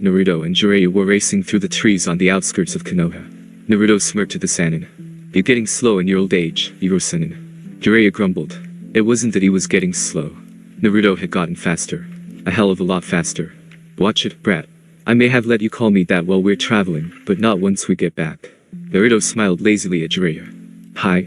Naruto and Jiraiya were racing through the trees on the outskirts of Konoha. Naruto smirked at the Sannin. "You're getting slow in your old age, Sannin." Jiraiya grumbled. It wasn't that he was getting slow. Naruto had gotten faster. A hell of a lot faster. "Watch it, brat. I may have let you call me that while we're traveling, but not once we get back." Naruto smiled lazily at Jiraiya. Hi.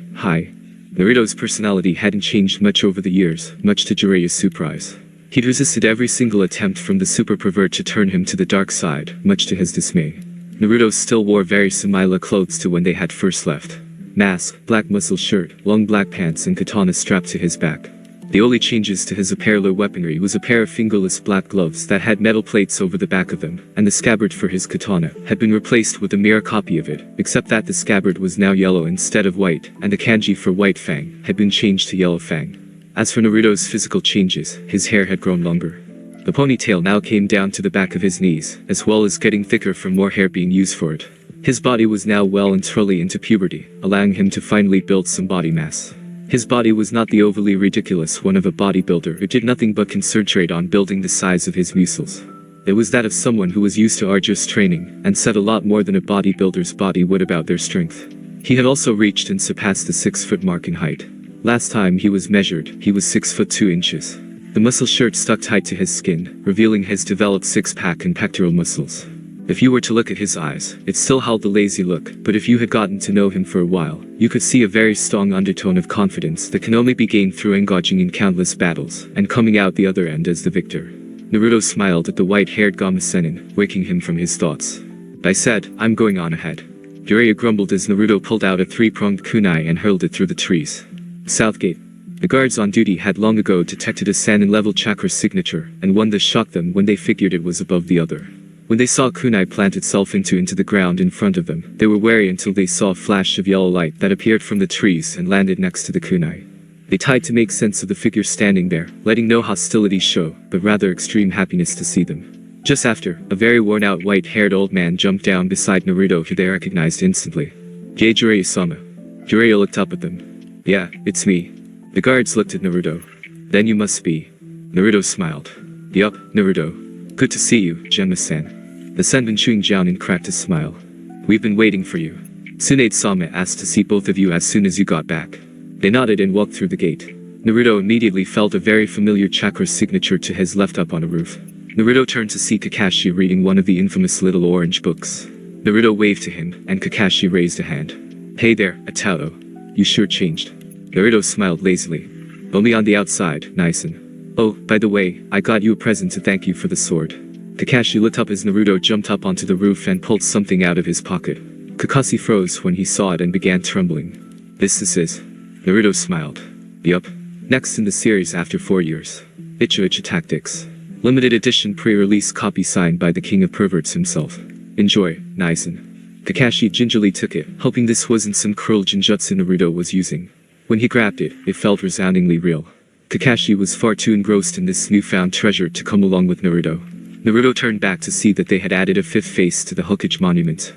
Naruto's personality hadn't changed much over the years, much to Jiraiya's surprise. He'd resisted every single attempt from the super pervert to turn him to the dark side, much to his dismay. Naruto still wore very similar clothes to when they had first left. Mask, black muscle shirt, long black pants and katana strapped to his back. The only changes to his apparel weaponry was a pair of fingerless black gloves that had metal plates over the back of them, and the scabbard for his katana had been replaced with a mirror copy of it, except that the scabbard was now yellow instead of white, and the kanji for White Fang had been changed to Yellow Fang. As for Naruto's physical changes, his hair had grown longer. The ponytail now came down to the back of his knees, as well as getting thicker from more hair being used for it. His body was now well and truly into puberty, allowing him to finally build some body mass. His body was not the overly ridiculous one of a bodybuilder who did nothing but concentrate on building the size of his muscles. It was that of someone who was used to arduous training, and said a lot more than a bodybuilder's body would about their strength. He had also reached and surpassed the 6-foot mark in height. Last time he was measured, he was 6 foot 2 inches. The muscle shirt stuck tight to his skin, revealing his developed six-pack and pectoral muscles. If you were to look at his eyes, it still held the lazy look, but if you had gotten to know him for a while, you could see a very strong undertone of confidence that can only be gained through engaging in countless battles, and coming out the other end as the victor. Naruto smiled at the white-haired Gama Sennin, waking him from his thoughts. "I said, I'm going on ahead." Jiraiya grumbled as Naruto pulled out a three-pronged kunai and hurled it through the trees. Southgate. The guards on duty had long ago detected a Sannin-level chakra signature, and one that shocked them when they figured it was above the other. When they saw kunai plant itself into the ground in front of them, they were wary until they saw a flash of yellow light that appeared from the trees and landed next to the kunai. They tried to make sense of the figure standing there, letting no hostility show, but rather extreme happiness to see them. Just after, a very worn-out white-haired old man jumped down beside Naruto, who they recognized instantly. "Hey, Jiraiya-sama." Jiraiya looked up at them. "Yeah, it's me." The guards looked at Naruto. "Then you must be." Naruto smiled. "Yup, Naruto. Good to see you, Gemma-san." The Senbin chewing Jounin cracked a smile. "We've been waiting for you. Tsunade-sama asked to see both of you as soon as you got back." They nodded and walked through the gate. Naruto immediately felt a very familiar chakra signature to his left up on a roof. Naruto turned to see Kakashi reading one of the infamous little orange books. Naruto waved to him, and Kakashi raised a hand. "Hey there, Atato. You sure changed." Naruto smiled lazily. "Only on the outside, Nison. Oh, by the way, I got you a present to thank you for the sword." Kakashi looked up as Naruto jumped up onto the roof and pulled something out of his pocket. Kakashi froze when he saw it and began trembling. This is. Naruto smiled. "Yup. Next in the series after 4 years. Icha Tactics. Limited edition pre-release copy signed by the king of perverts himself. Enjoy, Nison." Kakashi gingerly took it, hoping this wasn't some cruel genjutsu Naruto was using. When he grabbed it, it felt resoundingly real. Kakashi was far too engrossed in this newfound treasure to come along with Naruto. Naruto turned back to see that they had added a 5th face to the Hokage monument.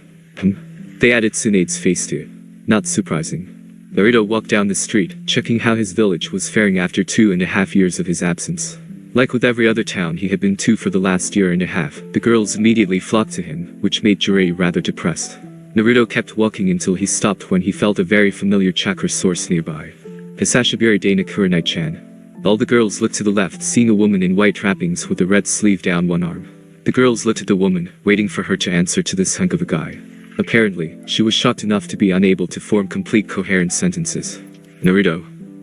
They added Tsunade's face to it. Not surprising. Naruto walked down the street, checking how his village was faring after 2.5 years of his absence. Like with every other town he had been to for the last year and a half, the girls immediately flocked to him, which made Jiraiya rather depressed. Naruto kept walking until he stopped when he felt a very familiar chakra source nearby. Hisashiburi de Nakurenai-chan. All the girls looked to the left, seeing a woman in white wrappings with a red sleeve down one arm. The girls looked at the woman, waiting for her to answer to this hunk of a guy. Apparently, she was shocked enough to be unable to form complete coherent sentences. "Naruto."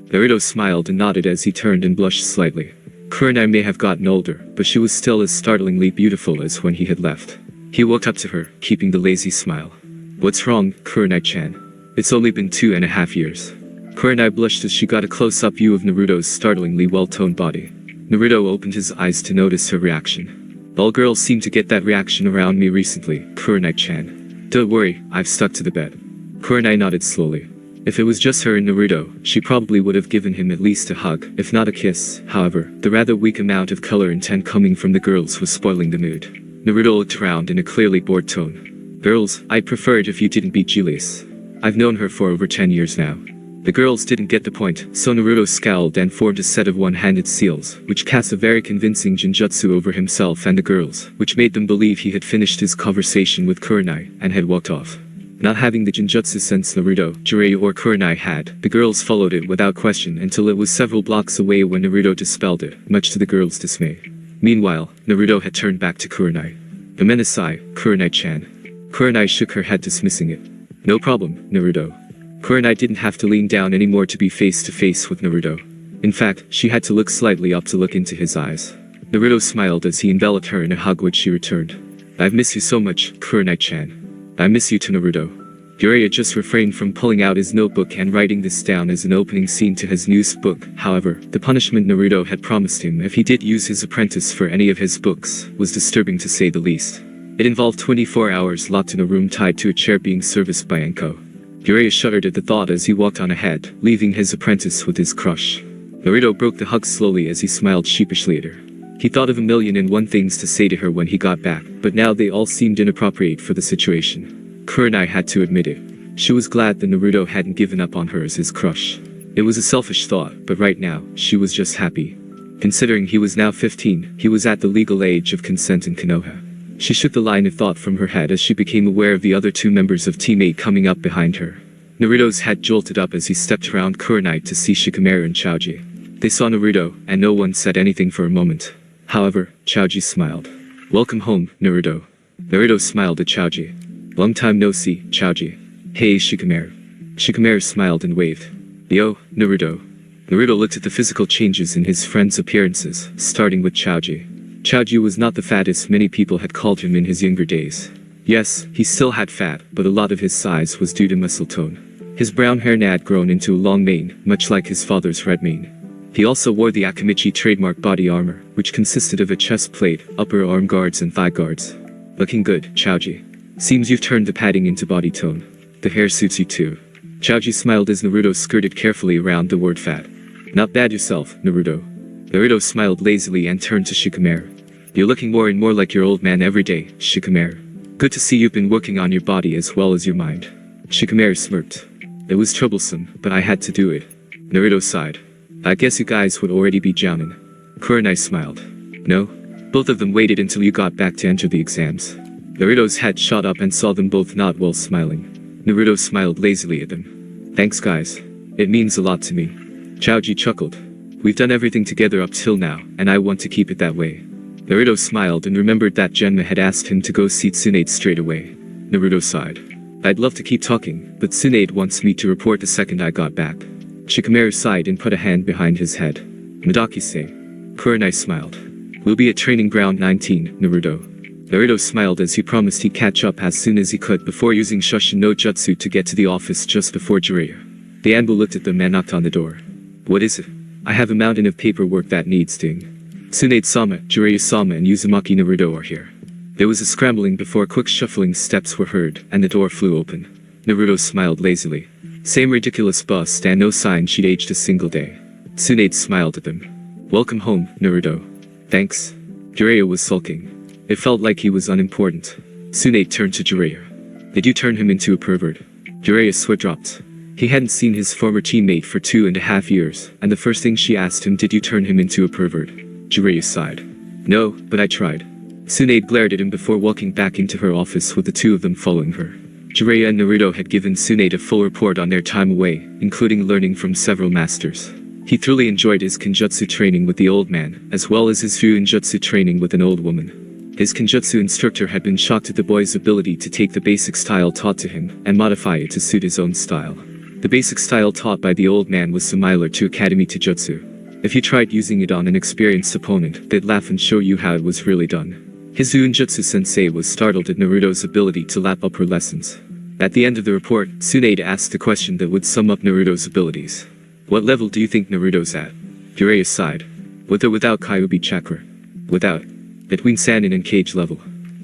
Naruto smiled and nodded as he turned and blushed slightly. Kurenai may have gotten older, but she was still as startlingly beautiful as when he had left. He walked up to her, keeping the lazy smile. "What's wrong, Kurenai-chan? It's only been 2.5 years." Kurenai blushed as she got a close-up view of Naruto's startlingly well-toned body. Naruto opened his eyes to notice her reaction. "All girls seem to get that reaction around me recently, Kurenai-chan. Don't worry, I've stuck to the bed." Kurenai nodded slowly. If it was just her and Naruto, she probably would have given him at least a hug, if not a kiss. However, the rather weak amount of color intent coming from the girls was spoiling the mood. Naruto looked around in a clearly bored tone. "Girls, I'd prefer it if you didn't be jealous. I've known her for over 10 years now." The girls didn't get the point, so Naruto scowled and formed a set of one-handed seals, which cast a very convincing genjutsu over himself and the girls, which made them believe he had finished his conversation with Kurenai, and had walked off. Not having the genjutsu sense Naruto, Jiraiya or Kurenai had, the girls followed it without question until it was several blocks away when Naruto dispelled it, much to the girls' dismay. Meanwhile, Naruto had turned back to Kurenai. Amenasai, Kurenai-chan. Kurenai shook her head dismissing it. No problem, Naruto. Kurenai didn't have to lean down anymore to be face to face with Naruto. In fact, she had to look slightly up to look into his eyes. Naruto smiled as he enveloped her in a hug which she returned. I've missed you so much, Kurenai-chan. I miss you too, Naruto. Jiraiya just refrained from pulling out his notebook and writing this down as an opening scene to his new book. However, the punishment Naruto had promised him if he did use his apprentice for any of his books was disturbing to say the least. It involved 24 hours locked in a room tied to a chair being serviced by Anko. Jiraiya shuddered at the thought as he walked on ahead, leaving his apprentice with his crush. Naruto broke the hug slowly as he smiled sheepishly at her. He thought of 1,000,001 things to say to her when he got back, but now they all seemed inappropriate for the situation. Kurenai had to admit it. She was glad that Naruto hadn't given up on her as his crush. It was a selfish thought, but right now, she was just happy. Considering he was now 15, he was at the legal age of consent in Konoha. She shook the line of thought from her head as she became aware of the other two members of Team 8 coming up behind her. Naruto's head jolted up as he stepped around Kurenai to see Shikamaru and Choji. They saw Naruto, and no one said anything for a moment. However, Choji smiled. Welcome home, Naruto. Naruto smiled at Choji. Long time no see, Choji. Hey, Shikamaru. Shikamaru smiled and waved. Yo, Naruto. Naruto looked at the physical changes in his friends' appearances, starting with Choji. Choji was not the fattest many people had called him in his younger days. Yes, he still had fat, but a lot of his size was due to muscle tone. His brown hair had grown into a long mane, much like his father's red mane. He also wore the Akamichi trademark body armor, which consisted of a chest plate, upper arm guards and thigh guards. Looking good, Choji. Seems you've turned the padding into body tone. The hair suits you too. Choji smiled as Naruto skirted carefully around the word fat. Not bad yourself, Naruto. Naruto smiled lazily and turned to Shikamaru. You're looking more and more like your old man every day, Shikamaru. Good to see you've been working on your body as well as your mind. Shikamaru smirked. It was troublesome, but I had to do it. Naruto sighed. I guess you guys would already be Jounin. Kurenai smiled. No? Both of them waited until you got back to enter the exams. Naruto's head shot up and saw them both nod while smiling. Naruto smiled lazily at them. Thanks guys. It means a lot to me. Choji chuckled. We've done everything together up till now, and I want to keep it that way. Naruto smiled and remembered that Genma had asked him to go see Tsunade straight away. Naruto sighed. I'd love to keep talking, but Tsunade wants me to report the second I got back. Shikamaru sighed and put a hand behind his head. Madaki-say. Kurenai smiled. We'll be at training ground 19, Naruto. Naruto smiled as he promised he'd catch up as soon as he could before using Shushin no Jutsu to get to the office just before Jiraiya. The Anbu looked at them and knocked on the door. What is it? I have a mountain of paperwork that needs doing. Tsunade-sama, Jiraiya-sama and Uzumaki Naruto are here. There was a scrambling before quick shuffling steps were heard, and the door flew open. Naruto smiled lazily. Same ridiculous bust and no sign she'd aged a single day. Tsunade smiled at them. Welcome home, Naruto. Thanks. Jiraiya was sulking. It felt like he was unimportant. Tsunade turned to Jiraiya. Did you turn him into a pervert? Jiraiya's sweat dropped. He hadn't seen his former teammate for 2.5 years, and the first thing she asked him, did you turn him into a pervert? Jiraiya sighed. No, but I tried. Tsunade glared at him before walking back into her office with the two of them following her. Jiraiya and Naruto had given Tsunade a full report on their time away, including learning from several masters. He thoroughly enjoyed his Kenjutsu training with the old man, as well as his Fuinjutsu training with an old woman. His Kenjutsu instructor had been shocked at the boy's ability to take the basic style taught to him, and modify it to suit his own style. The basic style taught by the old man was similar to Academy Taijutsu. If you tried using it on an experienced opponent, they'd laugh and show you how it was really done. His Jounin Sensei was startled at Naruto's ability to lap up her lessons. At the end of the report, Tsunade asked a question that would sum up Naruto's abilities. What level do you think Naruto's at? Jiraiya sighed. With or without Kyuubi chakra? Without. Between Sannin and Cage level.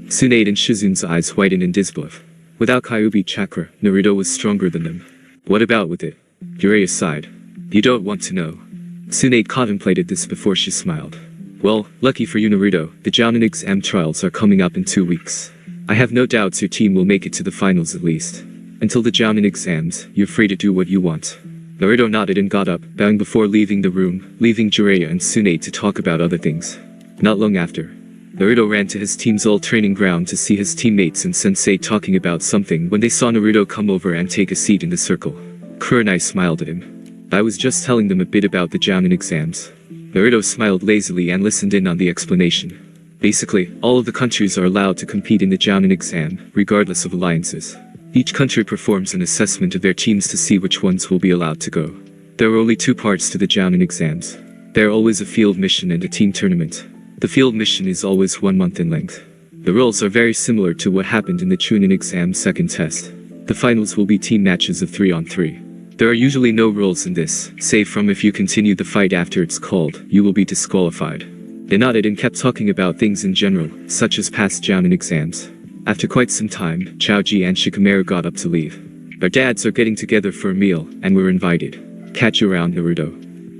Tsunade and Shizun's eyes widened in disbelief. Without Kyuubi chakra, Naruto was stronger than them. What about with it? Jiraiya sighed. You don't want to know. Tsunade contemplated this before she smiled. Well, lucky for you Naruto, the Jounin exam trials are coming up in 2 weeks. I have no doubts your team will make it to the finals at least. Until the Jounin exams, you're free to do what you want. Naruto nodded and got up, bowing before leaving the room, leaving Jiraiya and Tsunade to talk about other things. Not long after, Naruto ran to his team's old training ground to see his teammates and sensei talking about something when they saw Naruto come over and take a seat in the circle. Kurenai smiled at him. I was just telling them a bit about the Jounin exams. Naruto smiled lazily and listened in on the explanation. Basically, all of the countries are allowed to compete in the Jounin exam, regardless of alliances. Each country performs an assessment of their teams to see which ones will be allowed to go. There are only two parts to the Jounin exams. There are always a field mission and a team tournament. The field mission is always 1 month in length. The rules are very similar to what happened in the Chunin exam second test. The finals will be team matches of 3-on-3. There are usually no rules in this, save from if you continue the fight after it's called, you will be disqualified. They nodded and kept talking about things in general, such as past Jounin exams. After quite some time, Chaoji and Shikamaru got up to leave. Our dads are getting together for a meal, and we're invited. Catch you around, Naruto.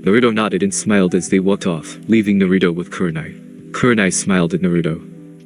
Naruto nodded and smiled as they walked off, leaving Naruto with Kurenai. Kurenai smiled at Naruto.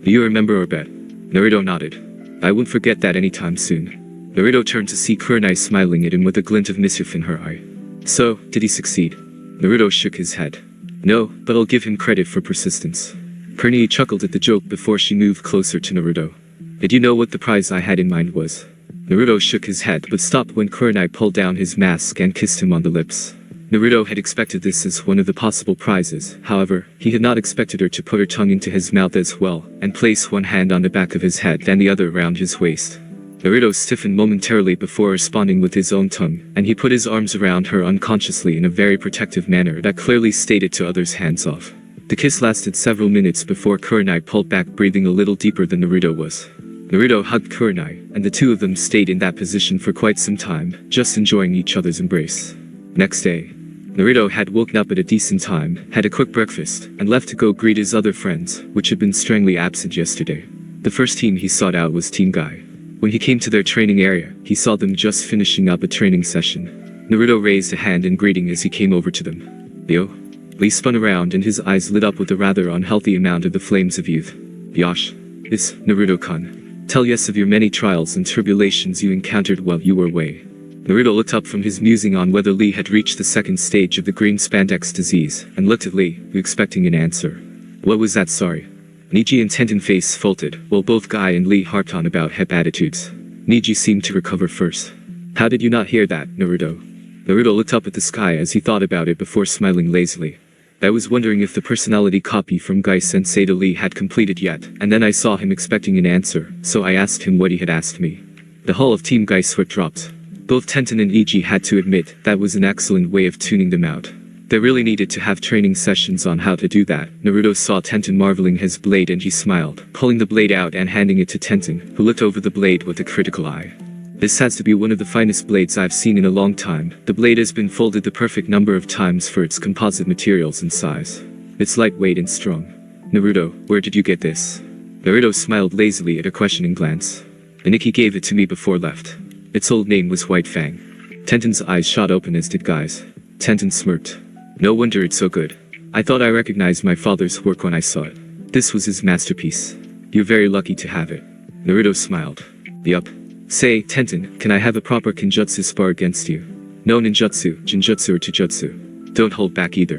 Do you remember our bet? Naruto nodded. I won't forget that anytime soon. Naruto turned to see Kurenai smiling at him with a glint of mischief in her eye. So, did he succeed? Naruto shook his head. No, but I'll give him credit for persistence. Kurenai chuckled at the joke before she moved closer to Naruto. Did you know what the prize I had in mind was? Naruto shook his head but stopped when Kurenai pulled down his mask and kissed him on the lips. Naruto had expected this as one of the possible prizes, however, he had not expected her to put her tongue into his mouth as well, and place one hand on the back of his head and the other around his waist. Naruto stiffened momentarily before responding with his own tongue, and he put his arms around her unconsciously in a very protective manner that clearly stated to others hands off. The kiss lasted several minutes before Kurenai pulled back, breathing a little deeper than Naruto was. Naruto hugged Kurenai, and the two of them stayed in that position for quite some time, just enjoying each other's embrace. Next day, Naruto had woken up at a decent time, had a quick breakfast, and left to go greet his other friends, which had been strangely absent yesterday. The first team he sought out was Team Guy. When he came to their training area, he saw them just finishing up a training session. Naruto raised a hand in greeting as he came over to them. Yo? Lee spun around and his eyes lit up with a rather unhealthy amount of the flames of youth. Yosh. It's Naruto-kun. Tell us of your many trials and tribulations you encountered while you were away. Naruto looked up from his musing on whether Lee had reached the second stage of the green spandex disease, and looked at Lee, expecting an answer. What was that, sorry? Niji and Tenten face faltered, while both Guy and Lee harped on about hep attitudes. Niji seemed to recover first. How did you not hear that, Naruto? Naruto looked up at the sky as he thought about it before smiling lazily. I was wondering if the personality copy from Guy Sensei to Lee had completed yet, and then I saw him expecting an answer, so I asked him what he had asked me. The hull of Team Guy sweat dropped. Both Tenten and Niji had to admit that was an excellent way of tuning them out. They really needed to have training sessions on how to do that. Naruto saw Tenten marveling his blade and he smiled, pulling the blade out and handing it to Tenten, who looked over the blade with a critical eye. This has to be one of the finest blades I've seen in a long time. The blade has been folded the perfect number of times for its composite materials and size. It's lightweight and strong. Naruto, where did you get this? Naruto smiled lazily at a questioning glance. Aniki gave it to me before left. Its old name was White Fang. Tenten's eyes shot open as did Guy's. Tenten smirked. No wonder it's so good. I thought I recognized my father's work when I saw it. This was his masterpiece. You're very lucky to have it. Naruto smiled. Yup. Say, Tenten, can I have a proper Kinjutsu spar against you? No ninjutsu, jinjutsu or taijutsu. Don't hold back either.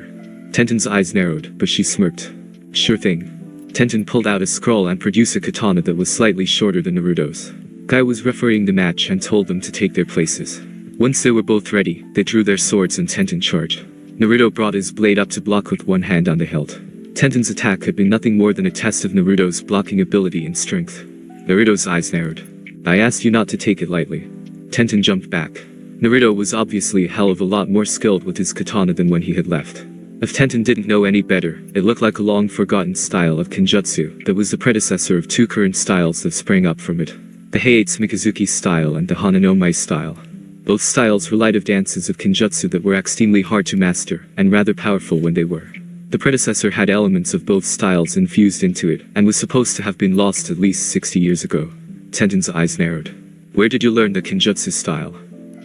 Tenten's eyes narrowed, but she smirked. Sure thing. Tenten pulled out a scroll and produced a katana that was slightly shorter than Naruto's. Guy was refereeing the match and told them to take their places. Once they were both ready, they drew their swords and Tenten charged. Naruto brought his blade up to block with one hand on the hilt. Tenten's attack had been nothing more than a test of Naruto's blocking ability and strength. Naruto's eyes narrowed. I asked you not to take it lightly. Tenten jumped back. Naruto was obviously a hell of a lot more skilled with his katana than when he had left. If Tenten didn't know any better, it looked like a long-forgotten style of Kinjutsu that was the predecessor of two current styles that sprang up from it. The Heiatsu Mikazuki style and the Hananomai style. Both styles were light of dances of Kinjutsu that were extremely hard to master, and rather powerful when they were. The predecessor had elements of both styles infused into it, and was supposed to have been lost at least 60 years ago. Tenten's eyes narrowed. Where did you learn the Kinjutsu style?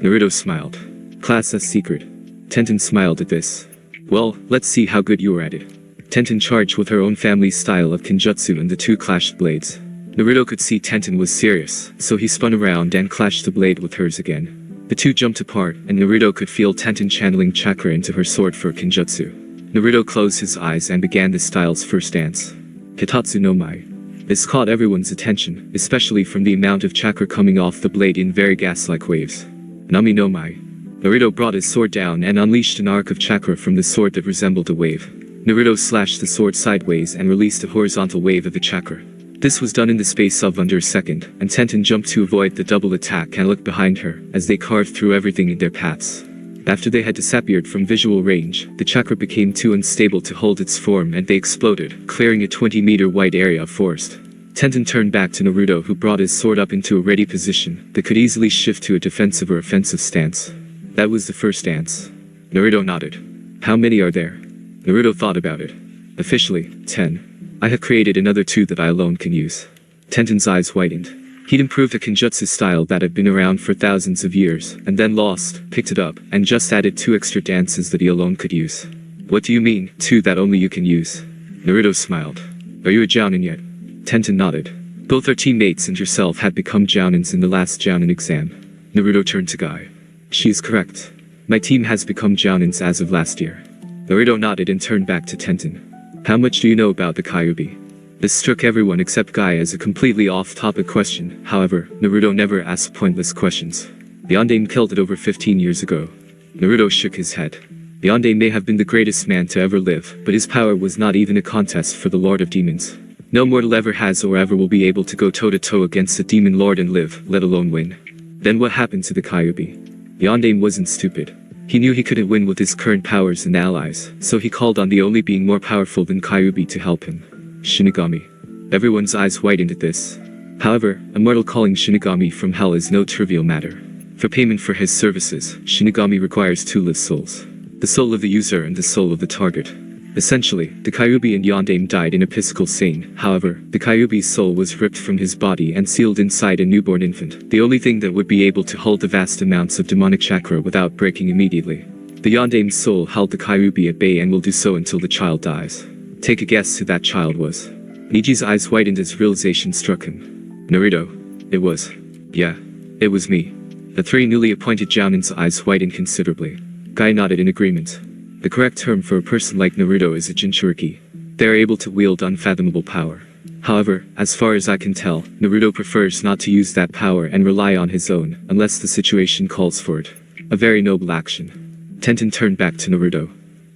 Naruto smiled. Class S secret. Tenten smiled at this. Well, let's see how good you are at it. Tenten charged with her own family style of Kinjutsu and the two clashed blades. Naruto could see Tenten was serious, so he spun around and clashed the blade with hers again. The two jumped apart, and Naruto could feel Tenten channeling chakra into her sword for Kenjutsu. Naruto closed his eyes and began the style's first dance. Hitatsu no Mai. This caught everyone's attention, especially from the amount of chakra coming off the blade in very gas-like waves. Nami no Mai. Naruto brought his sword down and unleashed an arc of chakra from the sword that resembled a wave. Naruto slashed the sword sideways and released a horizontal wave of the chakra. This was done in the space of under a second, and Tenten jumped to avoid the double attack and looked behind her, as they carved through everything in their paths. After they had disappeared from visual range, the chakra became too unstable to hold its form and they exploded, clearing a 20-meter wide area of forest. Tenten turned back to Naruto, who brought his sword up into a ready position that could easily shift to a defensive or offensive stance. That was the first dance. Naruto nodded. How many are there? Naruto thought about it. Officially, 10. I have created another 2 that I alone can use. Tenten's eyes widened. He'd improved a Kenjutsu style that had been around for thousands of years, and then lost, picked it up, and just added 2 extra dances that he alone could use. What do you mean, 2 that only you can use? Naruto smiled. Are you a Jounin yet? Tenten nodded. Both our teammates and yourself had become Jounins in the last Jounin exam. Naruto turned to Guy. She is correct. My team has become Jounins as of last year. Naruto nodded and turned back to Tenten. How much do you know about the Kyuubi? This struck everyone except Guy as a completely off-topic question. However, Naruto never asked pointless questions. Yondaime killed it over 15 years ago. Naruto shook his head. Yondaime may have been the greatest man to ever live, but his power was not even a contest for the Lord of Demons. No mortal ever has or ever will be able to go toe-to-toe against a demon lord and live, let alone win. Then what happened to the Kyuubi? Yondaime wasn't stupid. He knew he couldn't win with his current powers and allies, so he called on the only being more powerful than Kyuubi to help him. Shinigami. Everyone's eyes widened at this. However, a mortal calling Shinigami from hell is no trivial matter. For payment for his services, Shinigami requires 2 live souls. The soul of the user and the soul of the target. Essentially, the Kyuubi and Yondaime died in a physical scene. However, the Kyuubi's soul was ripped from his body and sealed inside a newborn infant, the only thing that would be able to hold the vast amounts of demonic chakra without breaking immediately. The Yondaime's soul held the Kyuubi at bay and will do so until the child dies. Take a guess who that child was. Niji's eyes widened as realization struck him. Naruto. It was. Yeah. It was me. The 3 newly appointed Jounin's eyes widened considerably. Guy nodded in agreement. The correct term for a person like Naruto is a Jinchuriki. They are able to wield unfathomable power. However, as far as I can tell, Naruto prefers not to use that power and rely on his own, unless the situation calls for it. A very noble action. Tenten turned back to Naruto.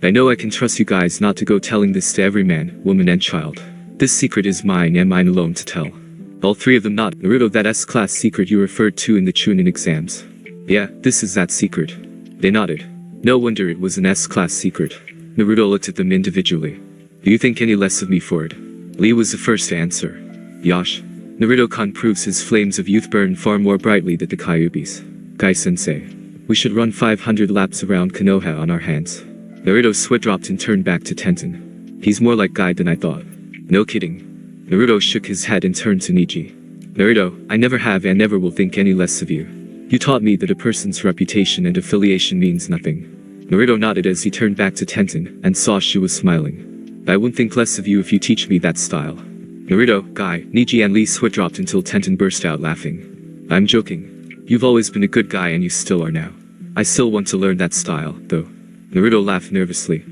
I know I can trust you guys not to go telling this to every man, woman and child. This secret is mine and mine alone to tell. All 3 of them nodded. Naruto, that S-class secret you referred to in the Chunin exams. Yeah, this is that secret. They nodded. No wonder it was an S-class secret. Naruto looked at them individually. Do you think any less of me for it? Lee was the first to answer. Yash. Naruto-kun proves his flames of youth burn far more brightly than the Kyuubi's. Guy-sensei. We should run 500 laps around Konoha on our hands. Naruto's sweat dropped and turned back to Tenten. He's more like Guy than I thought. No kidding. Naruto shook his head and turned to Niji. Naruto, I never have and never will think any less of you. You taught me that a person's reputation and affiliation means nothing. Naruto nodded as he turned back to Tenten, and saw she was smiling. I won't think less of you if you teach me that style. Naruto, Guy, Niji and Lee sweat dropped until Tenten burst out laughing. I'm joking. You've always been a good guy and you still are now. I still want to learn that style, though. Naruto laughed nervously.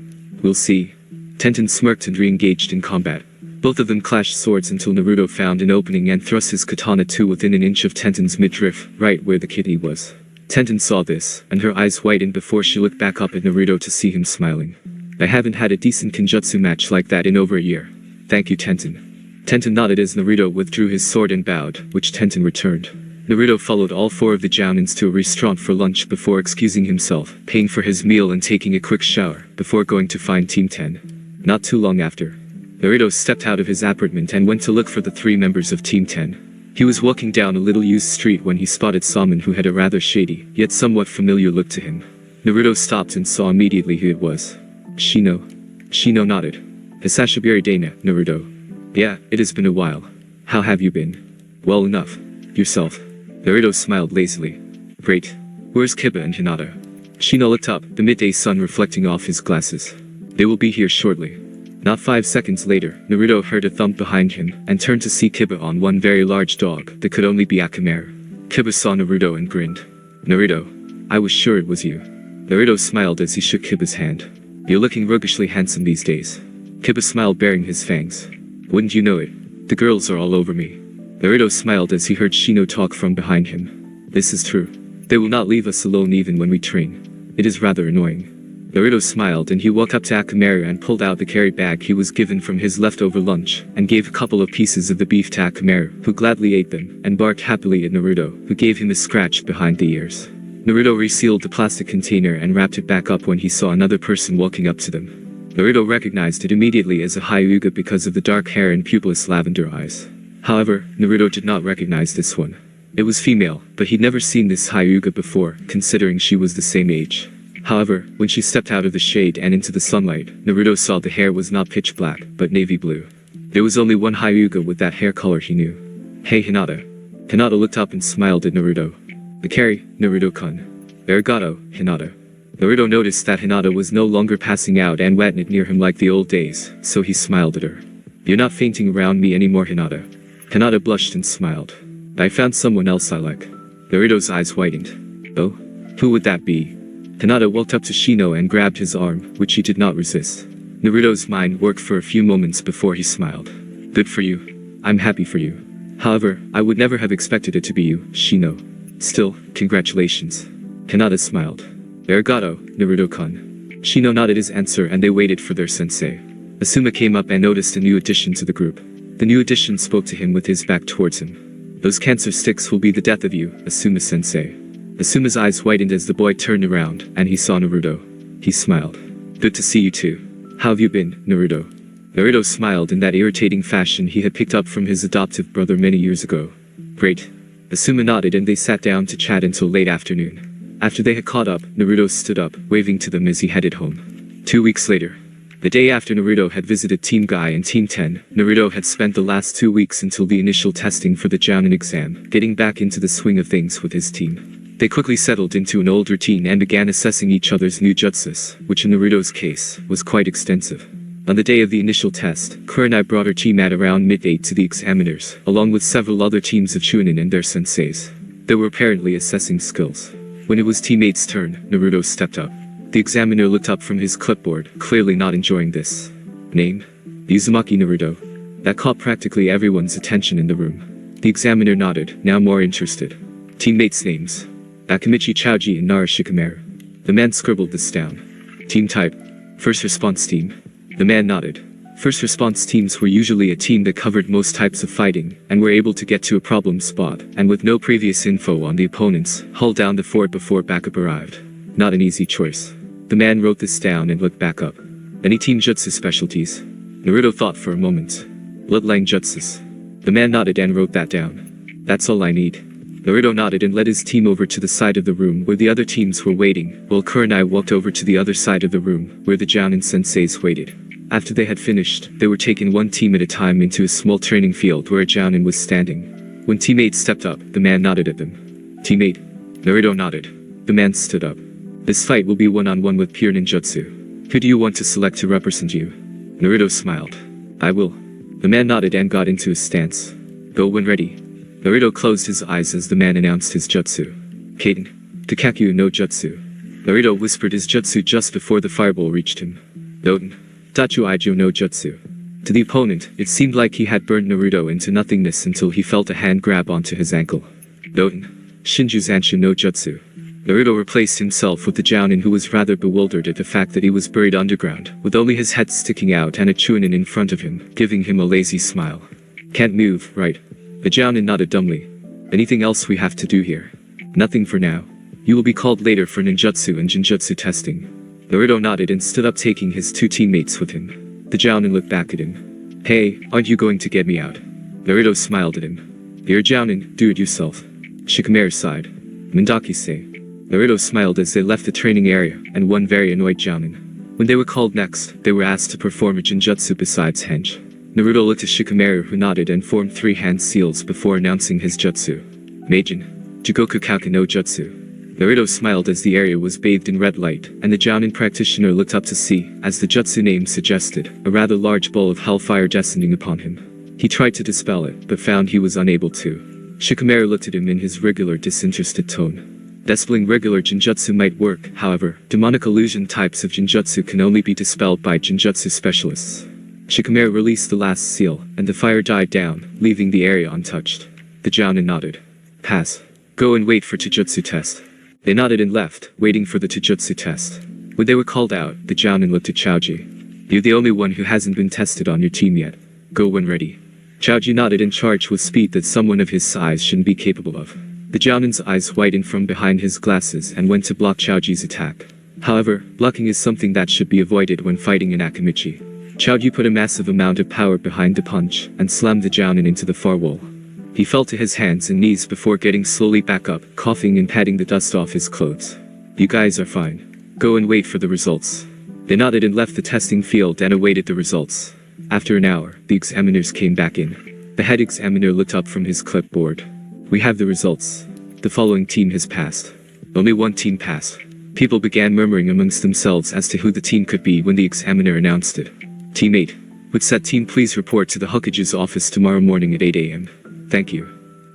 We'll see. Tenten smirked and re-engaged in combat. Both of them clashed swords until Naruto found an opening and thrust his katana to within an inch of Tenten's midriff, right where the kidney was. Tenten saw this, and her eyes widened before she looked back up at Naruto to see him smiling. I haven't had a decent Kenjutsu match like that in over a year. Thank you, Tenten. Tenten nodded as Naruto withdrew his sword and bowed, which Tenten returned. Naruto followed all 4 of the Jounins to a restaurant for lunch before excusing himself, paying for his meal and taking a quick shower, before going to find Team 10. Not too long after, Naruto stepped out of his apartment and went to look for the 3 members of Team 10. He was walking down a little used street when he spotted someone who had a rather shady, yet somewhat familiar look to him. Naruto stopped and saw immediately who it was. Shino. Shino nodded. Hisashiburi Dana, Naruto. Yeah, it has been a while. How have you been? Well enough. Yourself. Naruto smiled lazily. Great. Where's Kiba and Hinata? Shino looked up, the midday sun reflecting off his glasses. They will be here shortly. Not 5 seconds later, Naruto heard a thump behind him, and turned to see Kiba on one very large dog that could only be Akamaru. Kiba saw Naruto and grinned. Naruto. I was sure it was you. Naruto smiled as he shook Kiba's hand. You're looking roguishly handsome these days. Kiba smiled baring his fangs. Wouldn't you know it? The girls are all over me. Naruto smiled as he heard Shino talk from behind him. This is true. They will not leave us alone even when we train. It is rather annoying. Naruto smiled and he walked up to Akamaru and pulled out the carry bag he was given from his leftover lunch, and gave a couple of pieces of the beef to Akamaru, who gladly ate them, and barked happily at Naruto, who gave him a scratch behind the ears. Naruto resealed the plastic container and wrapped it back up when he saw another person walking up to them. Naruto recognized it immediately as a Hyuga because of the dark hair and pupilless lavender eyes. However, Naruto did not recognize this one. It was female, but he'd never seen this Hyuga before, considering she was the same age. However, when she stepped out of the shade and into the sunlight, Naruto saw the hair was not pitch black, but navy blue. There was only one Hyuga with that hair color he knew. Hey Hinata. Hinata looked up and smiled at Naruto. The carry, Naruto-kun. Arigato, Hinata. Naruto noticed that Hinata was no longer passing out and wetned near him like the old days, so he smiled at her. You're not fainting around me anymore, Hinata. Hinata blushed and smiled. I found someone else I like. Naruto's eyes widened. Oh? Who would that be? Hinata walked up to Shino and grabbed his arm, which he did not resist. Naruto's mind worked for a few moments before he smiled. Good for you. I'm happy for you. However, I would never have expected it to be you, Shino. Still, congratulations. Hinata smiled. Arigato, Naruto-kun. Shino nodded his answer and they waited for their sensei. Asuma came up and noticed a new addition to the group. The new addition spoke to him with his back towards him. Those cancer sticks will be the death of you, Asuma-sensei. Asuma's eyes widened as the boy turned around, and he saw Naruto. He smiled. Good to see you too. How have you been, Naruto? Naruto smiled in that irritating fashion he had picked up from his adoptive brother many years ago. Great. Asuma nodded and they sat down to chat until late afternoon. After they had caught up, Naruto stood up, waving to them as he headed home. 2 weeks later. The day after Naruto had visited Team Guy and Team 10, Naruto had spent the last 2 weeks until the initial testing for the Jounin exam, getting back into the swing of things with his team. They quickly settled into an old routine and began assessing each other's new jutsus, which in Naruto's case, was quite extensive. On the day of the initial test, Kurenai brought her team at around midday to the examiners, along with several other teams of Chunin and their senseis. They were apparently assessing skills. When it was teammates' turn, Naruto stepped up. The examiner looked up from his clipboard, clearly not enjoying this. Name? Uzumaki Naruto. That caught practically everyone's attention in the room. The examiner nodded, now more interested. Teammates' names. Akamichi Chouji and Nara Shikamaru. The man scribbled this down. Team type. First response team. The man nodded. First response teams were usually a team that covered most types of fighting, and were able to get to a problem spot, and with no previous info on the opponents, hull down the fort before backup arrived. Not an easy choice. The man wrote this down and looked back up. Any team jutsu specialties? Naruto thought for a moment. Bloodline jutsus. The man nodded and wrote that down. That's all I need. Naruto nodded and led his team over to the side of the room where the other teams were waiting, while Kurenai walked over to the other side of the room, where the Jounin Senseis waited. After they had finished, they were taken one team at a time into a small training field where a Jounin was standing. When teammates stepped up, the man nodded at them. Teammate. Naruto nodded. The man stood up. This fight will be one-on-one with pure ninjutsu. Who do you want to select to represent you? Naruto smiled. I will. The man nodded and got into a stance. Go when ready. Naruto closed his eyes as the man announced his jutsu. Kaden. Takakyu no jutsu. Naruto whispered his jutsu just before the fireball reached him. Doten. Dachu Ijo no jutsu. To the opponent, it seemed like he had burned Naruto into nothingness until he felt a hand grab onto his ankle. Doten. Shinju Zanshu no jutsu. Naruto replaced himself with the Jounin, who was rather bewildered at the fact that he was buried underground, with only his head sticking out and a Chunin in front of him, giving him a lazy smile. Can't move, right? The Jounin nodded dumbly. Anything else we have to do here? Nothing for now. You will be called later for ninjutsu and jinjutsu testing. Naruto nodded and stood up, taking his 2 teammates with him. The Jounin looked back at him. Hey, aren't you going to get me out? Naruto smiled at him. You're a Jounin, do it yourself. Shikamaru sighed. Mandaki-say. Naruto smiled as they left the training area, and one very annoyed Jounin. When they were called next, they were asked to perform a jinjutsu besides henge. Naruto looked at Shikamaru, who nodded and formed 3 hand seals before announcing his jutsu. Meijin. Jigoku Kauka no Jutsu. Naruto smiled as the area was bathed in red light, and the Jounin practitioner looked up to see, as the jutsu name suggested, a rather large ball of hellfire descending upon him. He tried to dispel it, but found he was unable to. Shikamaru looked at him in his regular disinterested tone. Dispelling regular Genjutsu might work, however, demonic illusion types of Genjutsu can only be dispelled by Genjutsu specialists. Shikamaru released the last seal, and the fire died down, leaving the area untouched. The Jounin nodded. Pass. Go and wait for Taijutsu test. They nodded and left, waiting for the Taijutsu test. When they were called out, the Jounin looked at Chaoji. You're the only one who hasn't been tested on your team yet. Go when ready. Chaoji nodded and charged with speed that someone of his size shouldn't be capable of. The Jounin's eyes whitened from behind his glasses and went to block Chaoji's attack. However, blocking is something that should be avoided when fighting in Akimichi. Chaoji put a massive amount of power behind the punch and slammed the Jounin into the far wall. He fell to his hands and knees before getting slowly back up, coughing and patting the dust off his clothes. You guys are fine. Go and wait for the results. They nodded and left the testing field and awaited the results. After an hour, the examiners came back in. The head examiner looked up from his clipboard. We have the results. The following team has passed. Only one team passed. People began murmuring amongst themselves as to who the team could be when the examiner announced it. Team 8. Would said team please report to the Hokage's office tomorrow morning at 8 a.m. Thank you.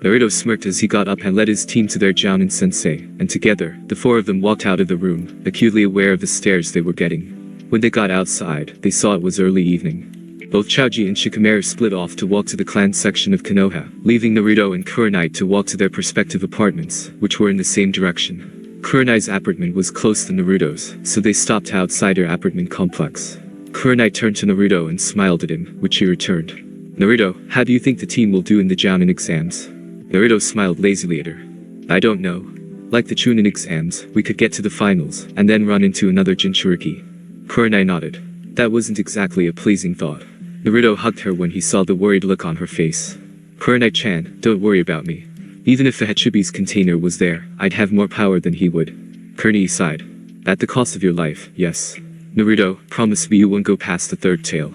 Naruto smirked as he got up and led his team to their Jounin Sensei, and together, the four of them walked out of the room, acutely aware of the stares they were getting. When they got outside, they saw it was early evening. Both Chaoji and Shikamaru split off to walk to the clan section of Konoha, leaving Naruto and Kurenai to walk to their respective apartments, which were in the same direction. Kurenai's apartment was closer than Naruto's, so they stopped outside her apartment complex. Kurenai turned to Naruto and smiled at him, which he returned. Naruto, how do you think the team will do in the Jounin exams? Naruto smiled lazily at her. I don't know. Like the Chunin exams, we could get to the finals, and then run into another Jinchuriki. Kurenai nodded. That wasn't exactly a pleasing thought. Naruto hugged her when he saw the worried look on her face. Kurenai-chan, don't worry about me. Even if the Hachibi's container was there, I'd have more power than he would. Kurenai sighed. At the cost of your life, yes. Naruto, promise me you won't go past the third tail.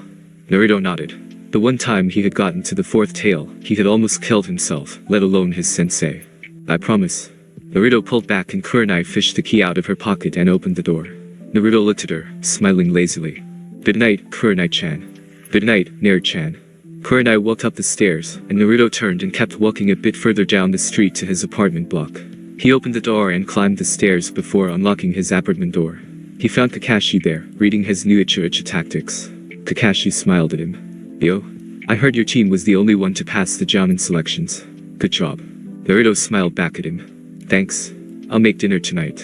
Naruto nodded. The one time he had gotten to the fourth tail, he had almost killed himself, let alone his sensei. I promise. Naruto pulled back and Kurenai fished the key out of her pocket and opened the door. Naruto looked at her, smiling lazily. Good night, Kurenai-chan. Good night, Naru-chan. Kurenai walked up the stairs, and Naruto turned and kept walking a bit further down the street to his apartment block. He opened the door and climbed the stairs before unlocking his apartment door. He found Kakashi there, reading his new Ichi tactics. Kakashi smiled at him. Yo, I heard your team was the only one to pass the Jounin selections. Good job. Naruto smiled back at him. Thanks. I'll make dinner tonight.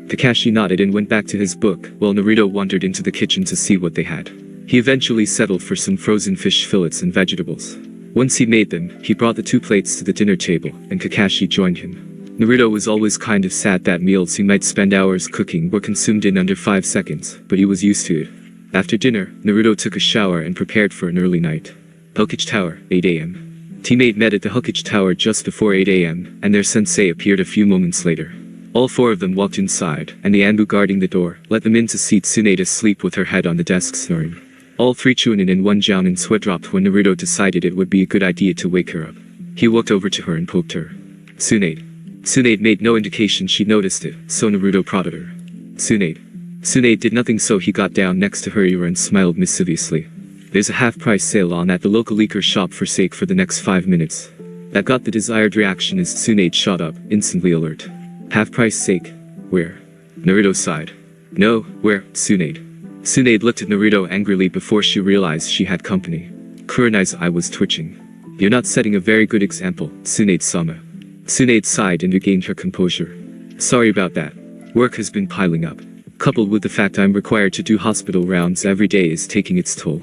Kakashi nodded and went back to his book, while Naruto wandered into the kitchen to see what they had. He eventually settled for some frozen fish fillets and vegetables. Once he made them, he brought the 2 plates to the dinner table, and Kakashi joined him. Naruto was always kind of sad that meals he might spend hours cooking were consumed in under 5 seconds, but he was used to it. After dinner, Naruto took a shower and prepared for an early night. Hokage Tower, 8 a.m. Teammate met at the Hokage Tower just before 8 a.m., and their sensei appeared a few moments later. All 4 of them walked inside, and the Anbu guarding the door let them in to see Tsunade asleep with her head on the desk snoring. All 3 Chunin and 1 Jounin sweat dropped when Naruto decided it would be a good idea to wake her up. He walked over to her and poked her. Tsunade. Tsunade made no indication she noticed it, so Naruto prodded her. Tsunade. Tsunade did nothing, so he got down next to her ear and smiled mischievously. There's a half-price sale on at the local liquor shop for sake for the next 5 minutes. That got the desired reaction as Tsunade shot up, instantly alert. Half-price sake? Where? Naruto sighed. No, where, Tsunade? Tsunade looked at Naruto angrily before she realized she had company. Kurenai's eye was twitching. You're not setting a very good example, Tsunade-sama. Tsunade sighed and regained her composure. Sorry about that. Work has been piling up. Coupled with the fact I'm required to do hospital rounds every day is taking its toll.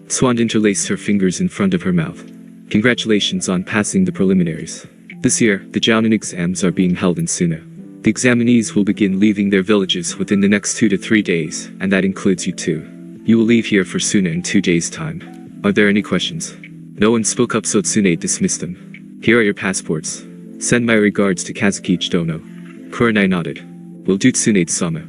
Swan interlaced her fingers in front of her mouth. Congratulations on passing the preliminaries. This year, the Jounin exams are being held in Suna. The examinees will begin leaving their villages within the next 2 to 3 days, and that includes you too. You will leave here for Suna in 2 days' time. Are there any questions? No one spoke up, so Tsunade dismissed them. Here are your passports. Send my regards to Kazuki Dono. Kurenai nodded. Will do, Tsunade-sama.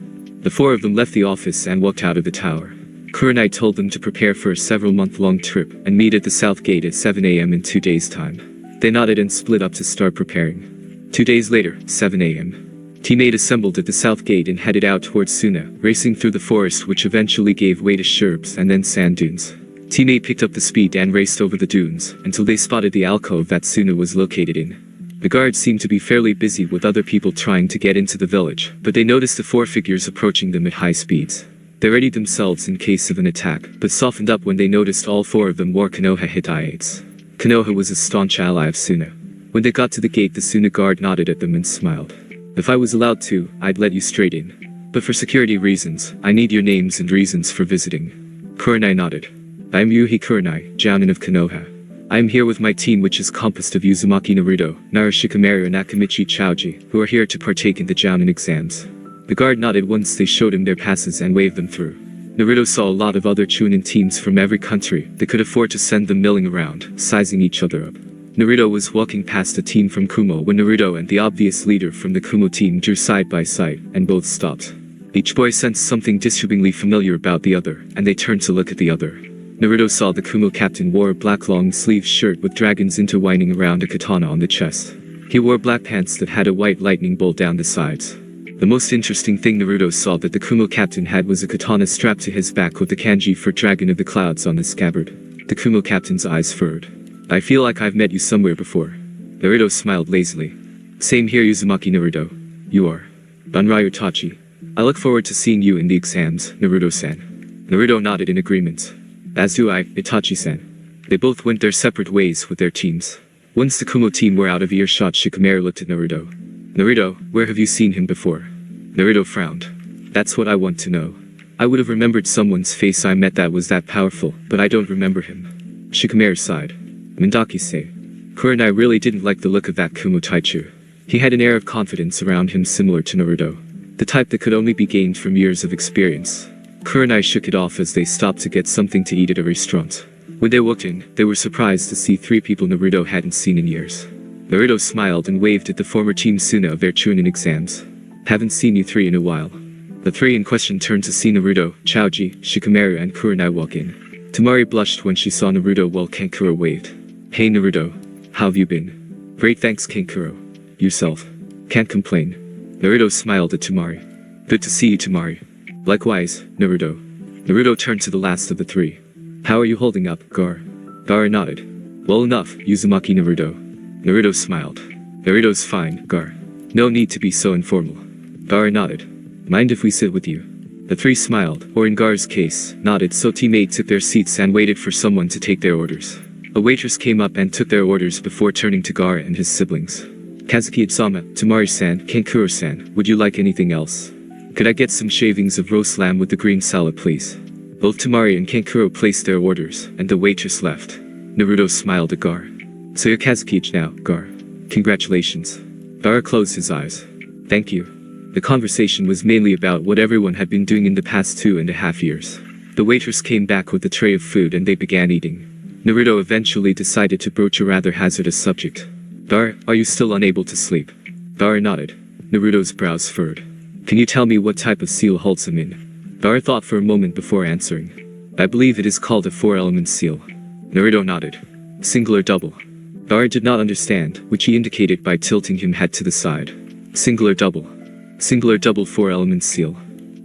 The 4 of them left the office and walked out of the tower. Kurenai told them to prepare for a several-month-long trip and meet at the south gate at 7 a.m. in 2 days' time. They nodded and split up to start preparing. 2 days later, 7 a.m. Teammate assembled at the south gate and headed out towards Suna, racing through the forest, which eventually gave way to shrubs and then sand dunes. Teammate picked up the speed and raced over the dunes until they spotted the alcove that Suna was located in. The guards seemed to be fairly busy with other people trying to get into the village, but they noticed the 4 figures approaching them at high speeds. They readied themselves in case of an attack, but softened up when they noticed all 4 of them wore Konoha Hitaites. Konoha was a staunch ally of Suna. When they got to the gate, the Suna guard nodded at them and smiled. If I was allowed to, I'd let you straight in. But for security reasons, I need your names and reasons for visiting. Kurenai nodded. I am Yuuhi Kurenai, Jounin of Konoha. I am here with my team, which is composed of Uzumaki Naruto, Naruto and Akamichi Chouji, who are here to partake in the Jounin exams. The guard nodded once they showed him their passes and waved them through. Naruto saw a lot of other Chunin teams from every country that could afford to send them milling around, sizing each other up. Naruto was walking past a team from Kumo when Naruto and the obvious leader from the Kumo team drew side by side, and both stopped. Each boy sensed something disturbingly familiar about the other, and they turned to look at the other. Naruto saw the Kumo captain wore a black long-sleeved shirt with dragons intertwining around a katana on the chest. He wore black pants that had a white lightning bolt down the sides. The most interesting thing Naruto saw that the Kumo captain had was a katana strapped to his back with the kanji for Dragon of the Clouds on the scabbard. The Kumo captain's eyes furrowed. I feel like I've met you somewhere before. Naruto smiled lazily. Same here, Uzumaki Naruto. You are Banryu Tachi. I look forward to seeing you in the exams, Naruto-san. Naruto nodded in agreement. As do I, Itachi-san. They both went their separate ways with their teams. Once the Kumo team were out of earshot, Shikamaru looked at Naruto. Naruto, where have you seen him before? Naruto frowned. That's what I want to know. I would have remembered someone's face I met that was that powerful, but I don't remember him. Shikamaru sighed. Mandaki-say. Kurenai really didn't like the look of that Kumo Taichu. He had an air of confidence around him similar to Naruto. The type that could only be gained from years of experience. Kurenai shook it off as they stopped to get something to eat at a restaurant. When they walked in, they were surprised to see 3 people Naruto hadn't seen in years. Naruto smiled and waved at the former Team Suna of their Chunin exams. Haven't seen you 3 in a while. The 3 in question turned to see Naruto, Chouji, Shikamaru and Kurenai walk in. Temari blushed when she saw Naruto while Kankuro waved. Hey Naruto. How have you been? Great, thanks Kankuro. Yourself? Can't complain. Naruto smiled at Temari. Good to see you, Temari. Likewise, Naruto. Naruto turned to the last of the 3. How are you holding up, Gar? Gar nodded. Well enough, Uzumaki Naruto. Naruto smiled. Naruto's fine, Gar. No need to be so informal. Gar nodded. Mind if we sit with you? The 3 smiled, or in Gar's case, nodded, so teammates took their seats and waited for someone to take their orders. A waitress came up and took their orders before turning to Gar and his siblings. Kazuki-sama, Temari-san, Kankuro-san, would you like anything else? Could I get some shavings of roast lamb with the green salad, please? Both Temari and Kankuro placed their orders, and the waitress left. Naruto smiled at Gar. So you're Kazuki now, Gar. Congratulations. Gar closed his eyes. Thank you. The conversation was mainly about what everyone had been doing in the past 2.5 years. The waitress came back with a tray of food and they began eating. Naruto eventually decided to broach a rather hazardous subject. Gar, are you still unable to sleep? Gar nodded. Naruto's brows furrowed. Can you tell me what type of seal holds him in? Gar thought for a moment before answering. I believe it is called a 4-element seal. Naruto nodded. Single or double? Gar did not understand, which he indicated by tilting his head to the side. Single or double? Single or double 4-element seal.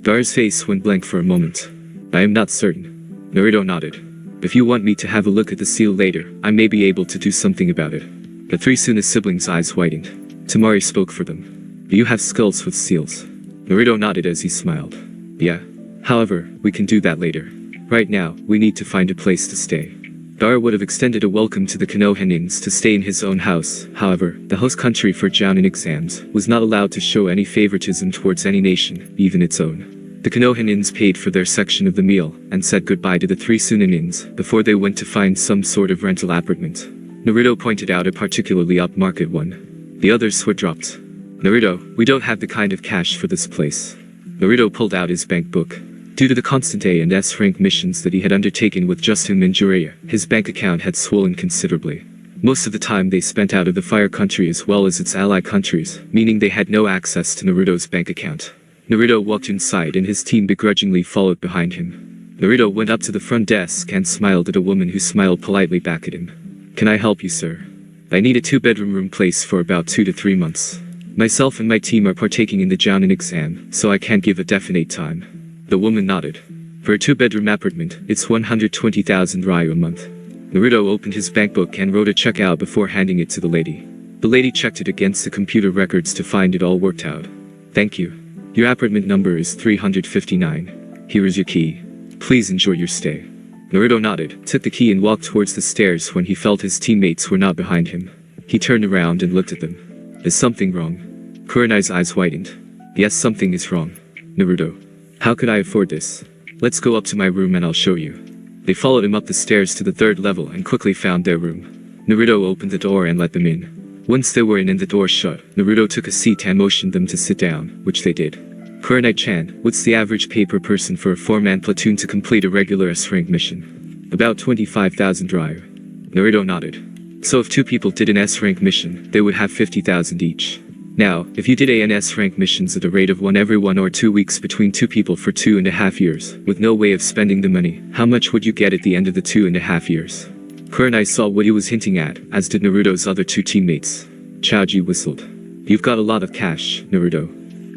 Gar's face went blank for a moment. I am not certain. Naruto nodded. If you want me to have a look at the seal later, I may be able to do something about it. The 3 Suna siblings' eyes widened. Temari spoke for them. Do you have skills with seals? Naruto nodded as he smiled. Yeah. However, we can do that later. Right now, we need to find a place to stay. Gar would have extended a welcome to the Konohanins to stay in his own house. However, the host country for Jounin exams was not allowed to show any favoritism towards any nation, even its own. The Konohanins paid for their section of the meal, and said goodbye to the 3 Sunanins before they went to find some sort of rental apartment. Naruto pointed out a particularly upmarket one. The others were dropped. Naruto, we don't have the kind of cash for this place. Naruto pulled out his bank book. Due to the constant A and S rank missions that he had undertaken with just him and Jiraiya, his bank account had swollen considerably. Most of the time they spent out of the Fire country as well as its ally countries, meaning they had no access to Naruto's bank account. Naruto walked inside and his team begrudgingly followed behind him. Naruto went up to the front desk and smiled at a woman who smiled politely back at him. Can I help you, sir? I need a 2-bedroom room place for about 2 to 3 months. Myself and my team are partaking in the Jounin exam, so I can't give a definite time. The woman nodded. For a 2-bedroom apartment, it's 120,000 ryu a month. Naruto opened his bank book and wrote a check out before handing it to the lady. The lady checked it against the computer records to find it all worked out. Thank you. Your apartment number is 359. Here is your key. Please enjoy your stay. Naruto nodded, took the key and walked towards the stairs when he felt his teammates were not behind him. He turned around and looked at them. Is something wrong? Kurenai's eyes widened. Yes, something is wrong. Naruto. How could I afford this? Let's go up to my room and I'll show you. They followed him up the stairs to the 3rd level and quickly found their room. Naruto opened the door and let them in. Once they were in and the door shut, Naruto took a seat and motioned them to sit down, which they did. Kurenai-chan, what's the average pay per person for a 4-man platoon to complete a regular S-rank mission? About 25,000 drive. Naruto nodded. So if 2 people did an S-rank mission, they would have 50,000 each. Now, if you did an S-rank missions at a rate of 1 every 1 or 2 weeks between 2 people for 2.5 years, with no way of spending the money, how much would you get at the end of the 2.5 years? Kurenai saw what he was hinting at, as did Naruto's other 2 teammates. Choji whistled. You've got a lot of cash, Naruto.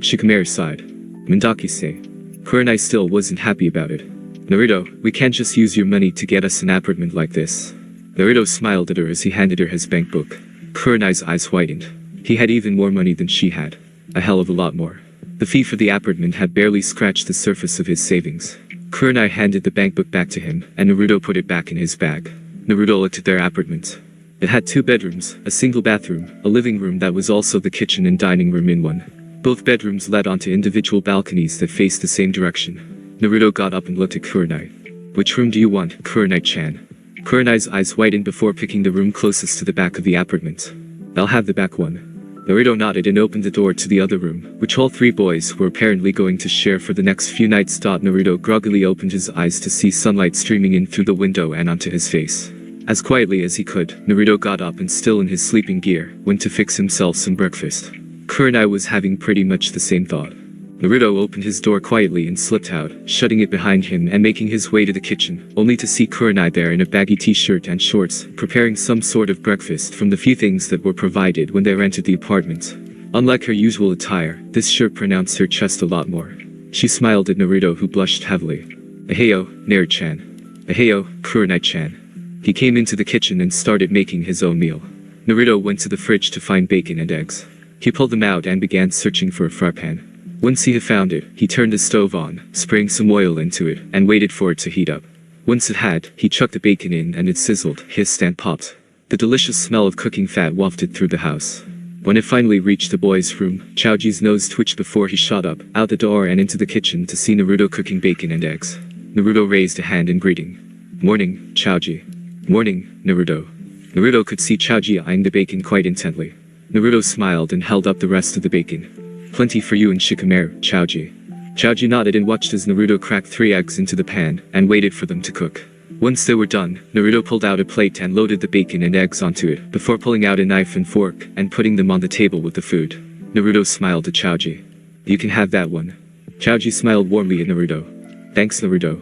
Shikamaru sighed. Mandaki-say. Kurenai still wasn't happy about it. Naruto, we can't just use your money to get us an apartment like this. Naruto smiled at her as he handed her his bank book. Kurenai's eyes widened. He had even more money than she had. A hell of a lot more. The fee for the apartment had barely scratched the surface of his savings. Kurenai handed the bank book back to him, and Naruto put it back in his bag. Naruto looked at their apartment. It had 2 bedrooms, a single bathroom, a living room that was also the kitchen and dining room in one. Both bedrooms led onto individual balconies that faced the same direction. Naruto got up and looked at Kurenai. Which room do you want, Kurenai-chan? Kurenai's eyes widened before picking the room closest to the back of the apartment. I'll have the back one. Naruto nodded and opened the door to the other room, which all 3 boys were apparently going to share for the next few nights. Naruto groggily opened his eyes to see sunlight streaming in through the window and onto his face. As quietly as he could, Naruto got up and, still in his sleeping gear, went to fix himself some breakfast. Kurenai was having pretty much the same thought. Naruto opened his door quietly and slipped out, shutting it behind him and making his way to the kitchen, only to see Kurenai there in a baggy t-shirt and shorts, preparing some sort of breakfast from the few things that were provided when they entered the apartment. Unlike her usual attire, this shirt pronounced her chest a lot more. She smiled at Naruto, who blushed heavily. Aheyo, Naru-chan. Aheyo, Kurenai-chan. He came into the kitchen and started making his own meal. Naruto went to the fridge to find bacon and eggs. He pulled them out and began searching for a fry pan. Once he had found it, he turned the stove on, spraying some oil into it, and waited for it to heat up. Once it had, he chucked the bacon in and it sizzled, hissed and popped. The delicious smell of cooking fat wafted through the house. When it finally reached the boys' room, Choji's nose twitched before he shot up, out the door and into the kitchen to see Naruto cooking bacon and eggs. Naruto raised a hand in greeting. Morning, Choji. Morning, Naruto. Naruto could see Choji eyeing the bacon quite intently. Naruto smiled and held up the rest of the bacon. Plenty for you and Shikamaru, Choji. Choji nodded and watched as Naruto cracked 3 eggs into the pan, and waited for them to cook. Once they were done, Naruto pulled out a plate and loaded the bacon and eggs onto it, before pulling out a knife and fork, and putting them on the table with the food. Naruto smiled at Choji. You can have that one. Choji smiled warmly at Naruto. Thanks, Naruto.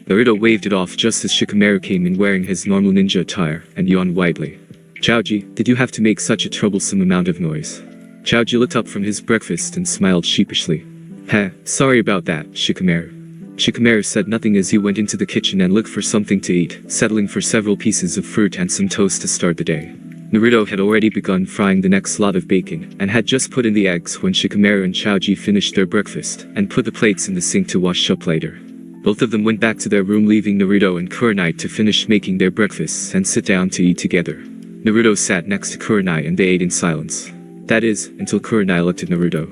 Naruto waved it off just as Shikamaru came in wearing his normal ninja attire, and yawned widely. Choji, did you have to make such a troublesome amount of noise? Choji looked up from his breakfast and smiled sheepishly. Sorry about that, Shikamaru. Shikamaru said nothing as he went into the kitchen and looked for something to eat, settling for several pieces of fruit and some toast to start the day. Naruto had already begun frying the next lot of bacon, and had just put in the eggs when Shikamaru and Choji finished their breakfast, and put the plates in the sink to wash up later. Both of them went back to their room, leaving Naruto and Kurenai to finish making their breakfasts and sit down to eat together. Naruto sat next to Kurenai and they ate in silence. That is, until Kurenai looked at Naruto.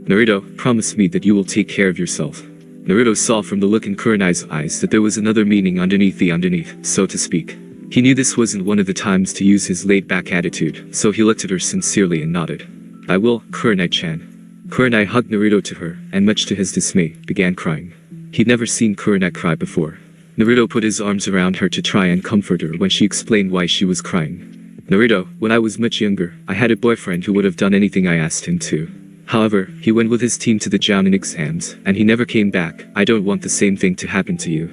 Naruto, promise me that you will take care of yourself. Naruto saw from the look in Kurenai's eyes that there was another meaning underneath, so to speak. He knew this wasn't one of the times to use his laid-back attitude, so he looked at her sincerely and nodded. I will, Kurenai-chan. Kurenai hugged Naruto to her, and much to his dismay, began crying. He'd never seen Kurenai cry before. Naruto put his arms around her to try and comfort her when she explained why she was crying. Naruto, when I was much younger, I had a boyfriend who would have done anything I asked him to. However, he went with his team to the Jounin exams, and he never came back. I don't want the same thing to happen to you.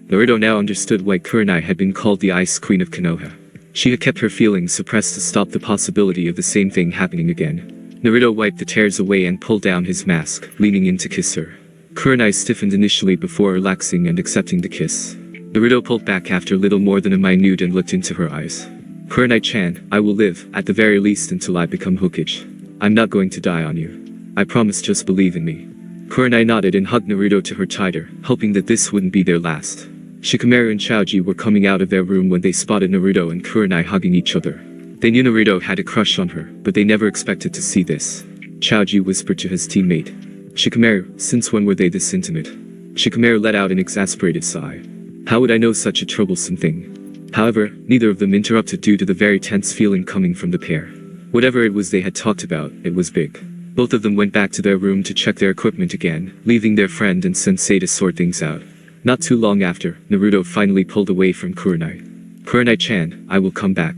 Naruto now understood why Kurenai had been called the Ice Queen of Konoha. She had kept her feelings suppressed to stop the possibility of the same thing happening again. Naruto wiped the tears away and pulled down his mask, leaning in to kiss her. Kurenai stiffened initially before relaxing and accepting the kiss. Naruto pulled back after little more than a minute and looked into her eyes. Kurenai-chan, I will live, at the very least until I become Hokage. I'm not going to die on you. I promise, just believe in me. Kurenai nodded and hugged Naruto to her tighter, hoping that this wouldn't be their last. Shikamaru and Choji were coming out of their room when they spotted Naruto and Kurenai hugging each other. They knew Naruto had a crush on her, but they never expected to see this. Choji whispered to his teammate. Shikamaru, since when were they this intimate? Shikamaru let out an exasperated sigh. How would I know such a troublesome thing? However, neither of them interrupted due to the very tense feeling coming from the pair. Whatever it was they had talked about, it was big. Both of them went back to their room to check their equipment again, leaving their friend and sensei to sort things out. Not too long after, Naruto finally pulled away from Kurenai. Kurenai-chan, I will come back.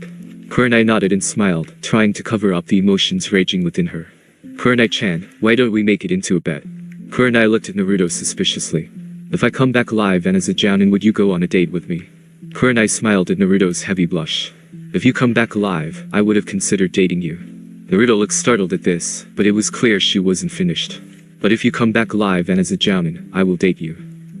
Kurenai nodded and smiled, trying to cover up the emotions raging within her. Kurenai-chan, why don't we make it into a bet? Kurenai looked at Naruto suspiciously. If I come back alive and as a Jounin, would you go on a date with me? Kurenai smiled at Naruto's heavy blush. If you come back alive, I would have considered dating you. Naruto looked startled at this, but it was clear she wasn't finished. But if you come back alive and as a Jounin, I will date you.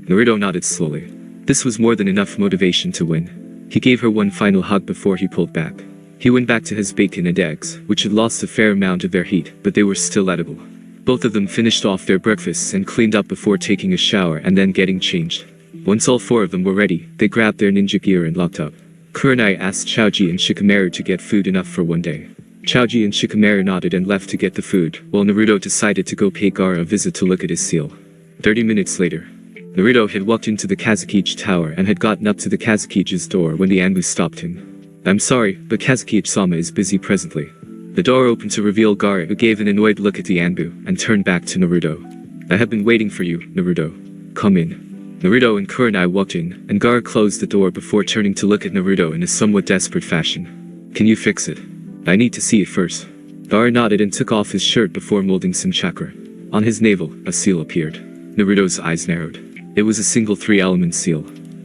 Naruto nodded slowly. This was more than enough motivation to win. He gave her one final hug before he pulled back. He went back to his bacon and eggs, which had lost a fair amount of their heat, but they were still edible. Both of them finished off their breakfasts and cleaned up before taking a shower and then getting changed. Once all four of them were ready, they grabbed their ninja gear and locked up. Kurenai asked Choji and Shikamaru to get food enough for one day. Choji and Shikamaru nodded and left to get the food, while Naruto decided to go pay Gaara a visit to look at his seal. 30 minutes later, Naruto had walked into the Kazekage tower and had gotten up to the Kazekage's door when the Anbu stopped him. I'm sorry, but Kazekage-sama is busy presently. The door opened to reveal Gaara, who gave an annoyed look at the Anbu and turned back to Naruto. I have been waiting for you, Naruto. Come in. Naruto and Kurenai walked in, and Gaara closed the door before turning to look at Naruto in a somewhat desperate fashion. Can you fix it? I need to see it first. Gaara nodded and took off his shirt before molding some chakra. On his navel, a seal appeared. Naruto's eyes narrowed. It was a single 3-element seal.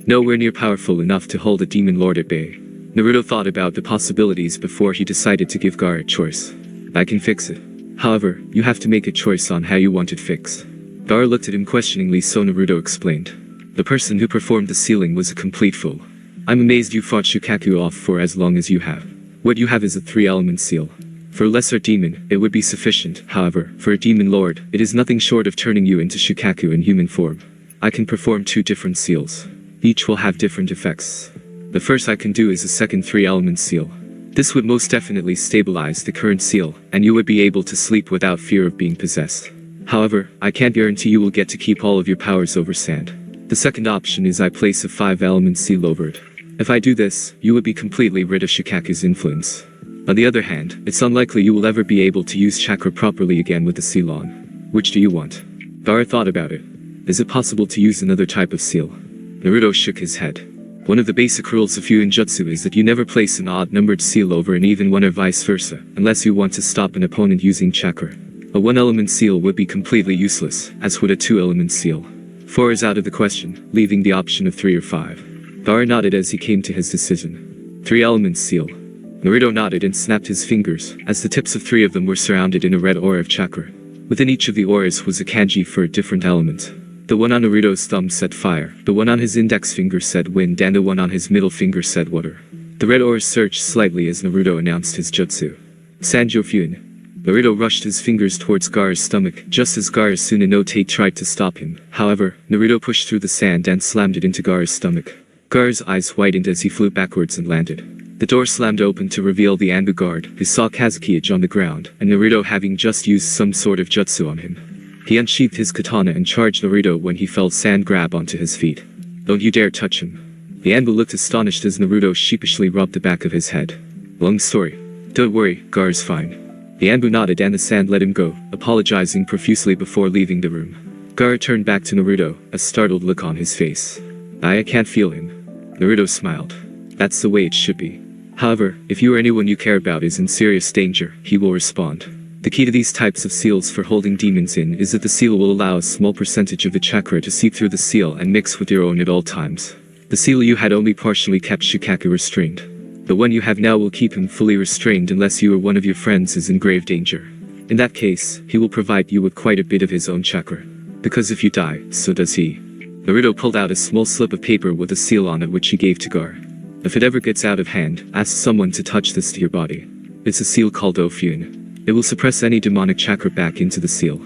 Nowhere near powerful enough to hold a demon lord at bay. Naruto thought about the possibilities before he decided to give Gaara a choice. I can fix it. However, you have to make a choice on how you want it fixed. Gaara looked at him questioningly, so Naruto explained. The person who performed the sealing was a complete fool. I'm amazed you fought Shukaku off for as long as you have. What you have is a 3-element seal. For a lesser demon, it would be sufficient. However, for a demon lord, it is nothing short of turning you into Shukaku in human form. I can perform 2 different seals. Each will have different effects. The first I can do is a second 3-element seal. This would most definitely stabilize the current seal, and you would be able to sleep without fear of being possessed. However, I can't guarantee you will get to keep all of your powers over sand. The second option is I place a 5-element seal over it. If I do this, you would be completely rid of Shukaku's influence. On the other hand, it's unlikely you will ever be able to use chakra properly again with the seal on. Which do you want? Gaara thought about it. Is it possible to use another type of seal? Naruto shook his head. One of the basic rules of Fuinjutsu is that you never place an odd-numbered seal over an even one or vice versa, unless you want to stop an opponent using chakra. A 1-element seal would be completely useless, as would a 2-element seal. 4 is out of the question, leaving the option of 3 or 5. Gaara nodded as he came to his decision. 3-element seal. Naruto nodded and snapped his fingers, as the tips of 3 of them were surrounded in a red aura of chakra. Within each of the auras was a kanji for a different element. The one on Naruto's thumb said fire, the one on his index finger said wind, and the one on his middle finger said water. The red aura surged slightly as Naruto announced his jutsu. Sanjo Fuin. Naruto rushed his fingers towards Gaara's stomach, just as Gaara's Tsunenote tried to stop him. However, Naruto pushed through the sand and slammed it into Gaara's stomach. Gaara's eyes widened as he flew backwards and landed. The door slammed open to reveal the Anbu guard, who saw Kazekage on the ground, and Naruto having just used some sort of jutsu on him. He unsheathed his katana and charged Naruto when he felt sand grab onto his feet. Don't you dare touch him. The Anbu looked astonished as Naruto sheepishly rubbed the back of his head. Long story. Don't worry, Gaara's fine. The Anbu nodded and the sand let him go, apologizing profusely before leaving the room. Gaara turned back to Naruto, a startled look on his face. I can't feel him. Naruto smiled. That's the way it should be. However, if you or anyone you care about is in serious danger, he will respond. The key to these types of seals for holding demons in is that the seal will allow a small percentage of the chakra to seep through the seal and mix with your own at all times. The seal you had only partially kept Shukaku restrained. The one you have now will keep him fully restrained unless you or one of your friends is in grave danger. In that case, he will provide you with quite a bit of his own chakra. Because if you die, so does he. Naruto pulled out a small slip of paper with a seal on it which he gave to Gaara. If it ever gets out of hand, ask someone to touch this to your body. It's a seal called Ofyun. It will suppress any demonic chakra back into the seal.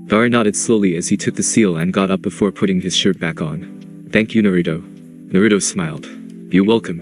Gar nodded slowly as he took the seal and got up before putting his shirt back on. Thank you, Naruto. Naruto smiled. You're welcome.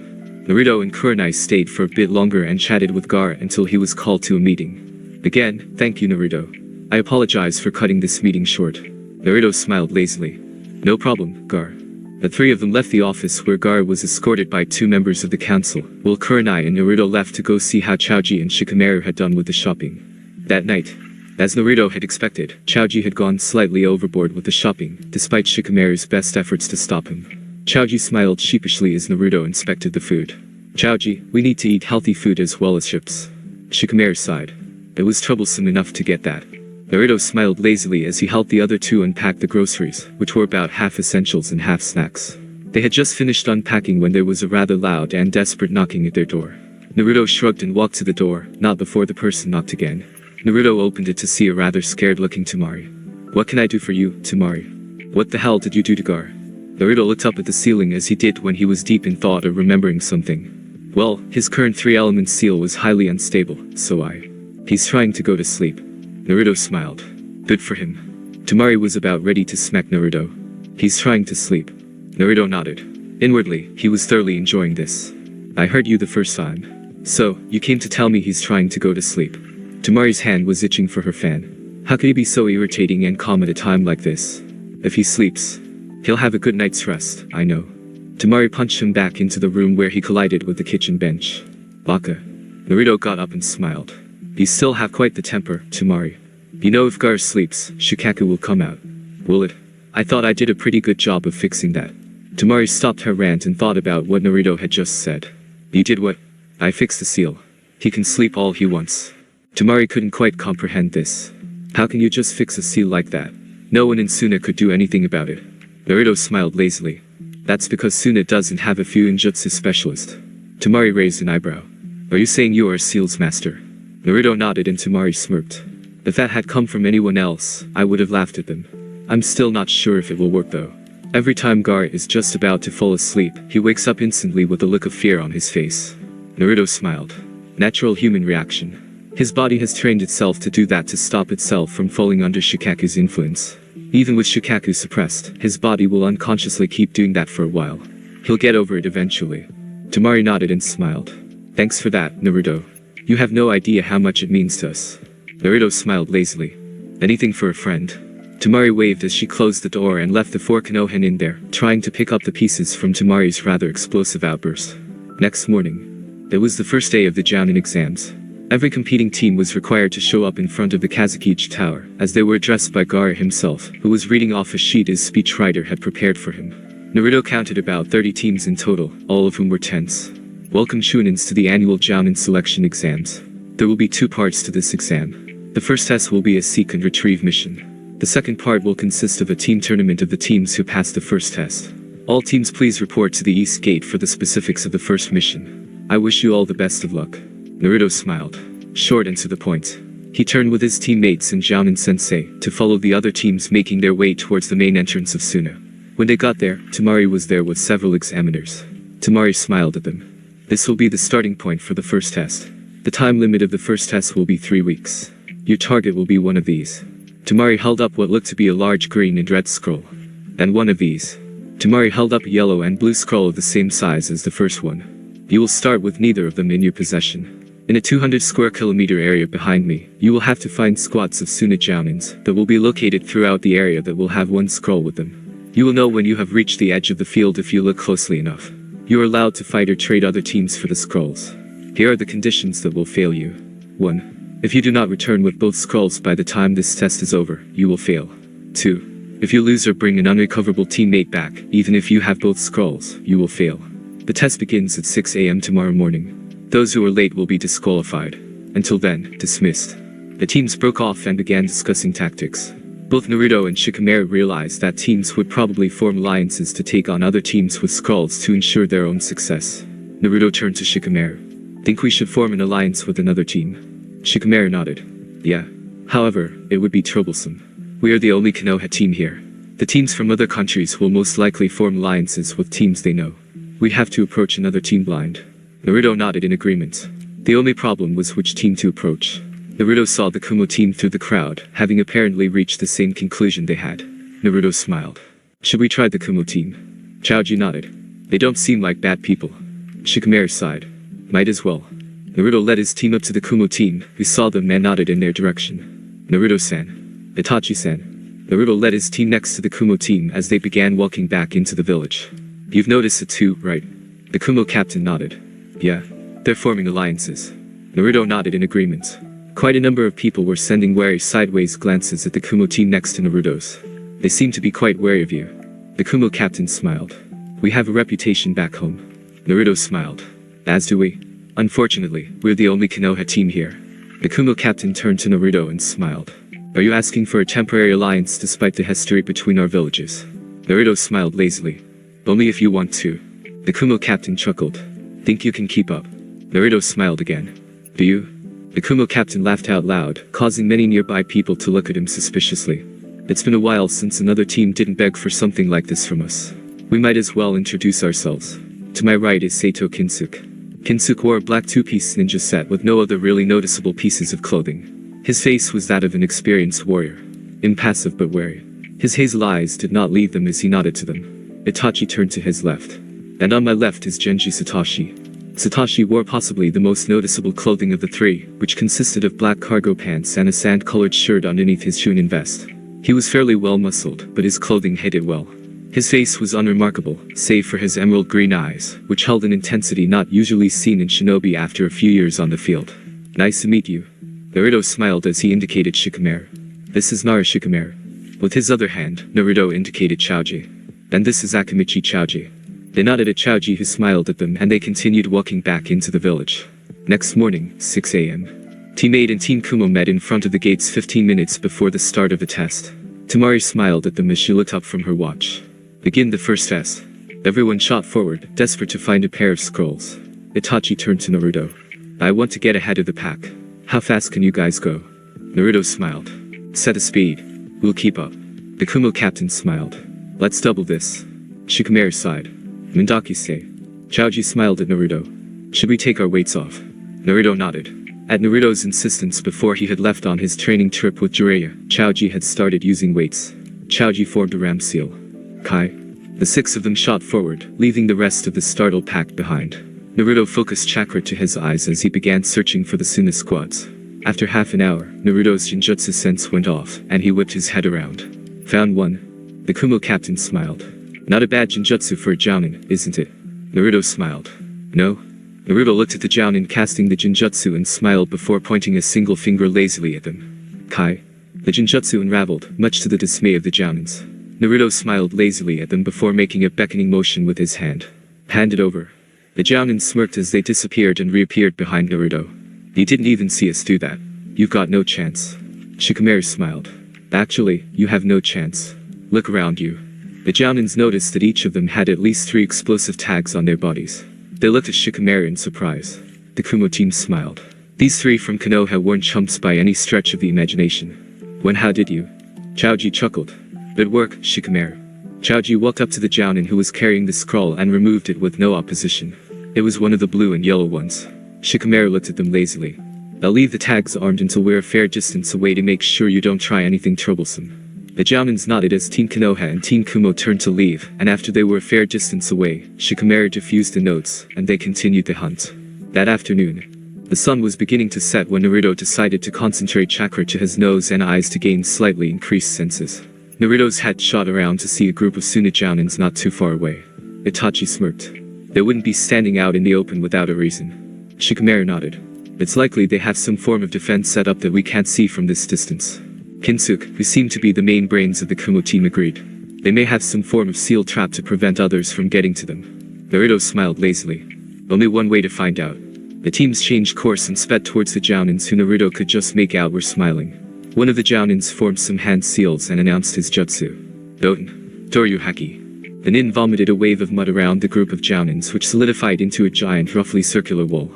Naruto and Kurenai stayed for a bit longer and chatted with Gar until he was called to a meeting. Again, thank you, Naruto. I apologize for cutting this meeting short. Naruto smiled lazily. No problem, Gar. The three of them left the office where Gar was escorted by 2 members of the council, while Kurenai and Naruto left to go see how Choji and Shikamaru had done with the shopping. That night, as Naruto had expected, Choji had gone slightly overboard with the shopping, despite Shikamaru's best efforts to stop him. Choji smiled sheepishly as Naruto inspected the food. Choji, we need to eat healthy food as well as chips. Shikamaru sighed. It was troublesome enough to get that. Naruto smiled lazily as he helped the other 2 unpack the groceries, which were about half essentials and half snacks. They had just finished unpacking when there was a rather loud and desperate knocking at their door. Naruto shrugged and walked to the door, not before the person knocked again. Naruto opened it to see a rather scared-looking Temari. What can I do for you, Temari? What the hell did you do to Gar? Naruto looked up at the ceiling as he did when he was deep in thought or remembering something. Well, his current 3-element seal was highly unstable, so he's trying to go to sleep. Naruto smiled. Good for him. Temari was about ready to smack Naruto. He's trying to sleep. Naruto nodded. Inwardly, he was thoroughly enjoying this. I heard you the first time. So, you came to tell me he's trying to go to sleep. Temari's hand was itching for her fan. How could he be so irritating and calm at a time like this? If he sleeps, he'll have a good night's rest, I know. Temari punched him back into the room where he collided with the kitchen bench. Baka. Naruto got up and smiled. You still have quite the temper, Temari. You know if Gar sleeps, Shikaku will come out. Will it? I thought I did a pretty good job of fixing that. Temari stopped her rant and thought about what Naruto had just said. You did what? I fixed the seal. He can sleep all he wants. Temari couldn't quite comprehend this. How can you just fix a seal like that? No one in Suna could do anything about it. Naruto smiled lazily. That's because Suna doesn't have a Fuinjutsu specialist. Temari raised an eyebrow. Are you saying you are a seals master? Naruto nodded and Temari smirked. If that had come from anyone else, I would have laughed at them. I'm still not sure if it will work though. Every time Gar is just about to fall asleep, he wakes up instantly with a look of fear on his face. Naruto smiled. Natural human reaction. His body has trained itself to do that to stop itself from falling under Shikaku's influence. Even with Shikaku suppressed, his body will unconsciously keep doing that for a while. He'll get over it eventually. Temari nodded and smiled. Thanks for that, Naruto. You have no idea how much it means to us. Naruto smiled lazily. Anything for a friend. Temari waved as she closed the door and left the 4 Konohan in there, trying to pick up the pieces from Temari's rather explosive outburst. Next morning. It was the first day of the Jounin exams. Every competing team was required to show up in front of the Kazekage Tower, as they were addressed by Gaara himself, who was reading off a sheet his speechwriter had prepared for him. Naruto counted about 30 teams in total, all of whom were tense. Welcome Shunins to the annual Jounin selection exams. There will be 2 parts to this exam. The first test will be a seek and retrieve mission. The second part will consist of a team tournament of the teams who passed the first test. All teams please report to the East Gate for the specifics of the first mission. I wish you all the best of luck. Naruto smiled. Short and to the point. He turned with his teammates and Jounin Sensei to follow the other teams making their way towards the main entrance of Suna. When they got there, Temari was there with several examiners. Temari smiled at them. This will be the starting point for the first test. The time limit of the first test will be 3 weeks. Your target will be one of these. Temari held up what looked to be a large green and red scroll. And one of these. Temari held up a yellow and blue scroll of the same size as the first one. You will start with neither of them in your possession. In a 200 square kilometer area behind me, you will have to find squads of Suna Jounins that will be located throughout the area that will have one scroll with them. You will know when you have reached the edge of the field if you look closely enough. You are allowed to fight or trade other teams for the scrolls. Here are the conditions that will fail you. 1. If you do not return with both scrolls by the time this test is over, you will fail. 2. If you lose or bring an unrecoverable teammate back, even if you have both scrolls, you will fail. The test begins at 6 AM tomorrow morning. Those who are late will be disqualified. Until then, dismissed. The teams broke off and began discussing tactics. Both Naruto and Shikamaru realized that teams would probably form alliances to take on other teams with scrolls to ensure their own success. Naruto turned to Shikamaru. Think we should form an alliance with another team? Shikamaru nodded. Yeah. However, it would be troublesome. We are the only Konoha team here. The teams from other countries will most likely form alliances with teams they know. We have to approach another team blind. Naruto nodded in agreement. The only problem was which team to approach. Naruto saw the Kumo team through the crowd, having apparently reached the same conclusion they had. Naruto smiled. Should we try the Kumo team? Chaoji nodded. They don't seem like bad people. Shikamaru sighed. Might as well. Naruto led his team up to the Kumo team, who saw them and nodded in their direction. Naruto-san. Itachi-san. Naruto led his team next to the Kumo team as they began walking back into the village. You've noticed it too, right? The Kumo captain nodded. Yeah. They're forming alliances. Naruto nodded in agreement. Quite a number of people were sending wary sideways glances at the Kumo team next to Naruto's. They seemed to be quite wary of you. The Kumo captain smiled. We have a reputation back home. Naruto smiled. As do we. Unfortunately, we're the only Konoha team here. The Kumo captain turned to Naruto and smiled. Are you asking for a temporary alliance despite the history between our villages? Naruto smiled lazily. Only if you want to. The Kumo captain chuckled. Think you can keep up? Naruto smiled again. Do you? The Kumo captain laughed out loud, causing many nearby people to look at him suspiciously. It's been a while since another team didn't beg for something like this from us. We might as well introduce ourselves. To my right is Sato Kinsuke. Kinsuke wore a black two-piece ninja set with no other really noticeable pieces of clothing. His face was that of an experienced warrior. Impassive but wary. His hazel eyes did not leave them as he nodded to them. Itachi turned to his left. And on my left is Genji Satoshi. Satoshi wore possibly the most noticeable clothing of the three, which consisted of black cargo pants and a sand-colored shirt underneath his Jounin vest. He was fairly well-muscled, but his clothing hid it well. His face was unremarkable, save for his emerald green eyes, which held an intensity not usually seen in shinobi after a few years on the field. Nice to meet you. Naruto smiled as he indicated Shikamaru. This is Nara Shikamaru. With his other hand, Naruto indicated Chaoji. And this is Akamichi Chaoji. They nodded at Chaoji, who smiled at them, and they continued walking back into the village. Next morning, 6 a.m. Team 8 and Team Kumo met in front of the gates 15 minutes before the start of the test. Tamari smiled at them as she looked up from her watch. Begin the first test. Everyone shot forward, desperate to find a pair of scrolls. Itachi turned to Naruto. I want to get ahead of the pack. How fast can you guys go? Naruto smiled. Set a speed. We'll keep up. The Kumo captain smiled. Let's double this. Shikamaru sighed. Mendaki-say. Chaoji smiled at Naruto. Should we take our weights off? Naruto nodded. At Naruto's insistence before he had left on his training trip with Jiraiya, Chaoji had started using weights. Chaoji formed a ram seal. Kai. The 6 of them shot forward, leaving the rest of the startled pack behind. Naruto focused chakra to his eyes as he began searching for the Suna squads. After half an hour, Naruto's Jinjutsu sense went off, and he whipped his head around. Found one. The Kumo captain smiled. Not a bad Jinjutsu for a Jounin, isn't it? Naruto smiled. No? Naruto looked at the Jounin casting the Jinjutsu and smiled before pointing a single finger lazily at them. Kai. The Jinjutsu unraveled, much to the dismay of the Jounins. Naruto smiled lazily at them before making a beckoning motion with his hand. Hand it over. The Jounin smirked as they disappeared and reappeared behind Naruto. You didn't even see us do that. You've got no chance. Shikamaru smiled. Actually, you have no chance. Look around you. The Jounins noticed that each of them had at least 3 explosive tags on their bodies. They looked at Shikamaru in surprise. The Kumo team smiled. These 3 from Konoha weren't chumps by any stretch of the imagination. When how did you? Chaoji chuckled. Good work, Shikamaru. Chaoji walked up to the Jounin who was carrying the scroll and removed it with no opposition. It was one of the blue and yellow ones. Shikamaru looked at them lazily. I'll leave the tags armed until we're a fair distance away to make sure you don't try anything troublesome. The Jounins nodded as Team Konoha and Team Kumo turned to leave, and after they were a fair distance away, Shikamaru diffused the notes, and they continued the hunt. That afternoon, the sun was beginning to set when Naruto decided to concentrate chakra to his nose and eyes to gain slightly increased senses. Naruto's head shot around to see a group of Suna Jounins not too far away. Itachi smirked. They wouldn't be standing out in the open without a reason. Shikamaru nodded. It's likely they have some form of defense set up that we can't see from this distance. Kinsuke, who seemed to be the main brains of the Kumo team, agreed. They may have some form of seal trap to prevent others from getting to them. Naruto smiled lazily. Only one way to find out. The teams changed course and sped towards the Jounins who Naruto could just make out were smiling. One of the Jounins formed some hand seals and announced his jutsu. Doten. Doryu Haki. The nin vomited a wave of mud around the group of Jounins which solidified into a giant roughly circular wall.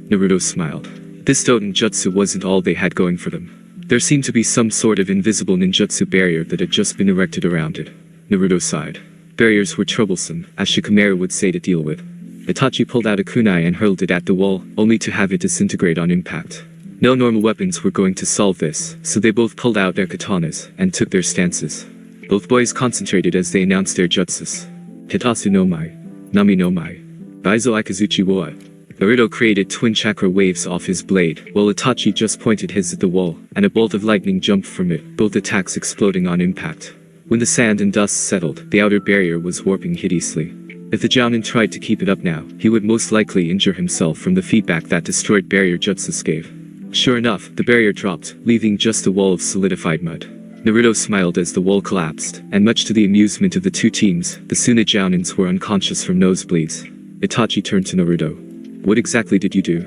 Naruto smiled. This Doten jutsu wasn't all they had going for them. There seemed to be some sort of invisible ninjutsu barrier that had just been erected around it. Naruto sighed. Barriers were troublesome, as Shikamaru would say, to deal with. Itachi pulled out a kunai and hurled it at the wall, only to have it disintegrate on impact. No normal weapons were going to solve this, so they both pulled out their katanas and took their stances. Both boys concentrated as they announced their jutsus. Hitasu no mai. Nami no mai. Baizo ikazuchi wa. Naruto created twin chakra waves off his blade, while Itachi just pointed his at the wall, and a bolt of lightning jumped from it, both attacks exploding on impact. When the sand and dust settled, the outer barrier was warping hideously. If the Jounin tried to keep it up now, he would most likely injure himself from the feedback that destroyed barrier jutsus gave. Sure enough, the barrier dropped, leaving just a wall of solidified mud. Naruto smiled as the wall collapsed, and much to the amusement of the two teams, the Suna Jounins were unconscious from nosebleeds. Itachi turned to Naruto. What exactly did you do?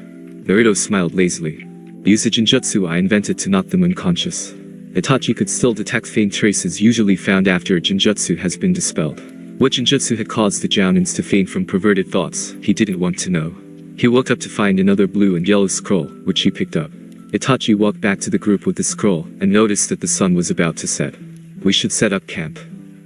Naruto smiled lazily. Use a genjutsu I invented to knock them unconscious. Itachi could still detect faint traces usually found after a genjutsu has been dispelled. What genjutsu had caused the Jounins to faint from perverted thoughts, he didn't want to know. He woke up to find another blue and yellow scroll, which he picked up. Itachi walked back to the group with the scroll, and noticed that the sun was about to set. We should set up camp.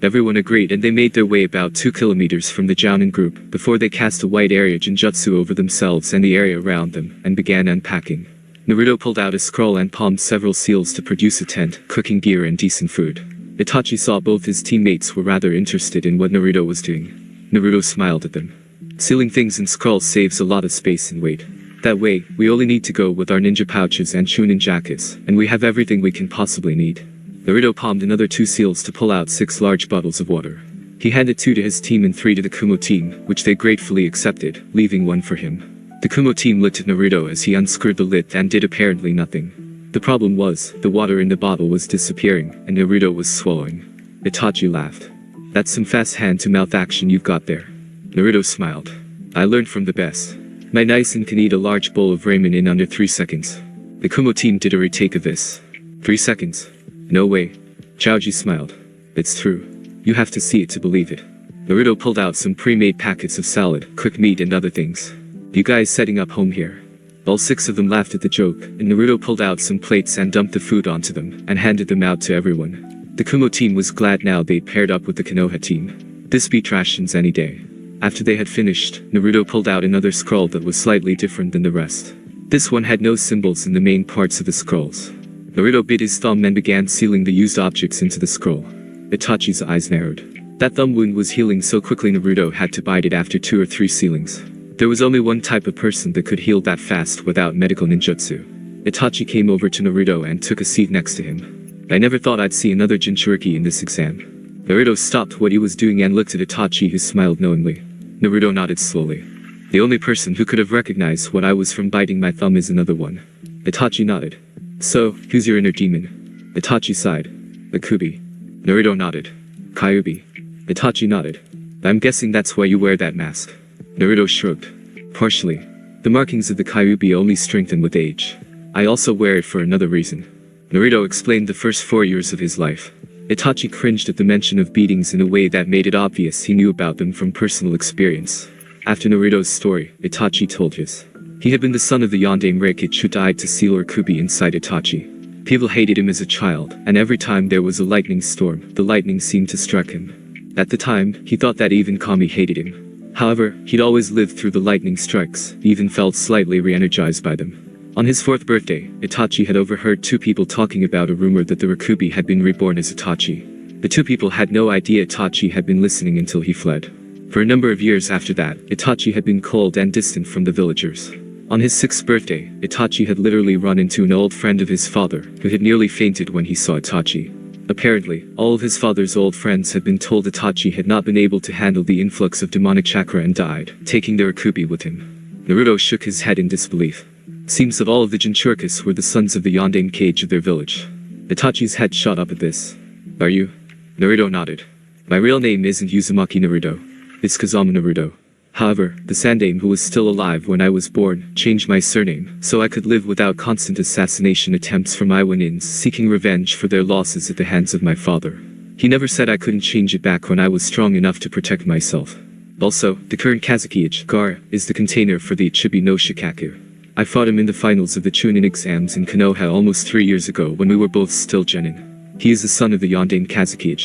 Everyone agreed and they made their way about 2 kilometers from the Jounin group, before they cast a white area genjutsu over themselves and the area around them, and began unpacking. Naruto pulled out a scroll and palmed several seals to produce a tent, cooking gear and decent food. Itachi saw both his teammates were rather interested in what Naruto was doing. Naruto smiled at them. Sealing things in scrolls saves a lot of space and weight. That way, we only need to go with our ninja pouches and chunin jackets, and we have everything we can possibly need. Naruto palmed another 2 seals to pull out 6 large bottles of water. He handed 2 to his team and 3 to the Kumo team, which they gratefully accepted, leaving 1 for him. The Kumo team looked at Naruto as he unscrewed the lid and did apparently nothing. The problem was, the water in the bottle was disappearing, and Naruto was swallowing. Itachi laughed. That's some fast hand-to-mouth action you've got there. Naruto smiled. I learned from the best. My Naisen can eat a large bowl of ramen in under 3 seconds. The Kumo team did a retake of this. 3 seconds? No way. Chaoji smiled. It's true. You have to see it to believe it. Naruto pulled out some pre-made packets of salad, cooked meat and other things. You guys setting up home here? All 6 of them laughed at the joke, and Naruto pulled out some plates and dumped the food onto them, and handed them out to everyone. The Kumo team was glad now they'd paired up with the Konoha team. This beat rations any day. After they had finished, Naruto pulled out another scroll that was slightly different than the rest. This one had no symbols in the main parts of the scrolls. Naruto bit his thumb and began sealing the used objects into the scroll. Itachi's eyes narrowed. That thumb wound was healing so quickly Naruto had to bite it after 2 or 3 sealings. There was only one type of person that could heal that fast without medical ninjutsu. Itachi came over to Naruto and took a seat next to him. I never thought I'd see another Jinchuriki in this exam. Naruto stopped what he was doing and looked at Itachi, who smiled knowingly. Naruto nodded slowly. The only person who could have recognized what I was from biting my thumb is another one. Itachi nodded. So, who's your inner demon? Itachi sighed. Akubi. Naruto nodded. Kyuubi. Itachi nodded. I'm guessing that's why you wear that mask. Naruto shrugged. Partially. The markings of the Kyuubi only strengthen with age. I also wear it for another reason. Naruto explained the first 4 years of his life. Itachi cringed at the mention of beatings in a way that made it obvious he knew about them from personal experience. After Naruto's story, Itachi told his. He had been the son of the Yondaime Reikage who died to seal Kubi inside Itachi. People hated him as a child, and every time there was a lightning storm, the lightning seemed to strike him. At the time, he thought that even Kami hated him. However, he'd always lived through the lightning strikes, even felt slightly re-energized by them. On his 4th birthday, Itachi had overheard 2 people talking about a rumor that the Rakubi had been reborn as Itachi. The 2 people had no idea Itachi had been listening until he fled. For a number of years after that, Itachi had been cold and distant from the villagers. On his 6th birthday, Itachi had literally run into an old friend of his father, who had nearly fainted when he saw Itachi. Apparently, all of his father's old friends had been told Itachi had not been able to handle the influx of demonic chakra and died, taking their Rakubi with him. Naruto shook his head in disbelief. Seems that all of the Jinchurikis were the sons of the Yondaime Kage of their village. Itachi's head shot up at this. Are you? Naruto nodded. My real name isn't Uzumaki Naruto. It's Kazama Naruto. However, the Sandaime who was still alive when I was born, changed my surname, so I could live without constant assassination attempts from Iwanins seeking revenge for their losses at the hands of my father. He never said I couldn't change it back when I was strong enough to protect myself. Also, the current Kazuki Gara is the container for the Ichibi no Shikaku. I fought him in the finals of the Chunin exams in Konoha almost 3 years ago when we were both still genin. He is the son of the Yondaime Kazuki.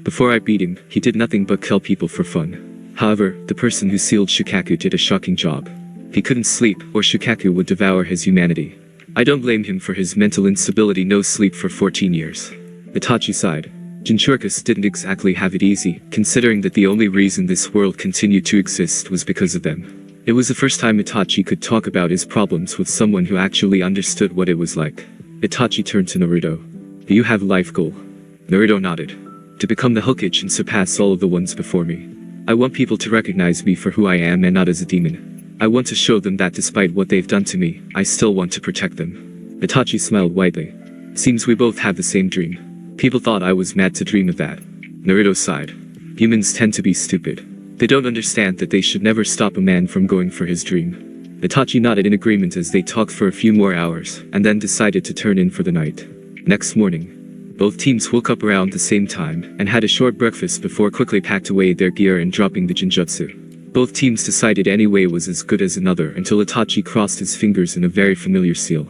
Before I beat him, he did nothing but kill people for fun. However, the person who sealed Shikaku did a shocking job. He couldn't sleep, or Shikaku would devour his humanity. I don't blame him for his mental instability. No sleep for 14 years. Itachi sighed. Jinchurikis didn't exactly have it easy, considering that the only reason this world continued to exist was because of them. It was the first time Itachi could talk about his problems with someone who actually understood what it was like. Itachi turned to Naruto. Do you have a life goal? Naruto nodded. To become the Hokage and surpass all of the ones before me. I want people to recognize me for who I am and not as a demon. I want to show them that despite what they've done to me, I still want to protect them. Itachi smiled widely. Seems we both have the same dream. People thought I was mad to dream of that. Naruto sighed. Humans tend to be stupid. They don't understand that they should never stop a man from going for his dream. Itachi nodded in agreement as they talked for a few more hours, and then decided to turn in for the night. Next morning, both teams woke up around the same time, and had a short breakfast before quickly packed away their gear and dropping the Jinjutsu. Both teams decided any way was as good as another until Itachi crossed his fingers in a very familiar seal.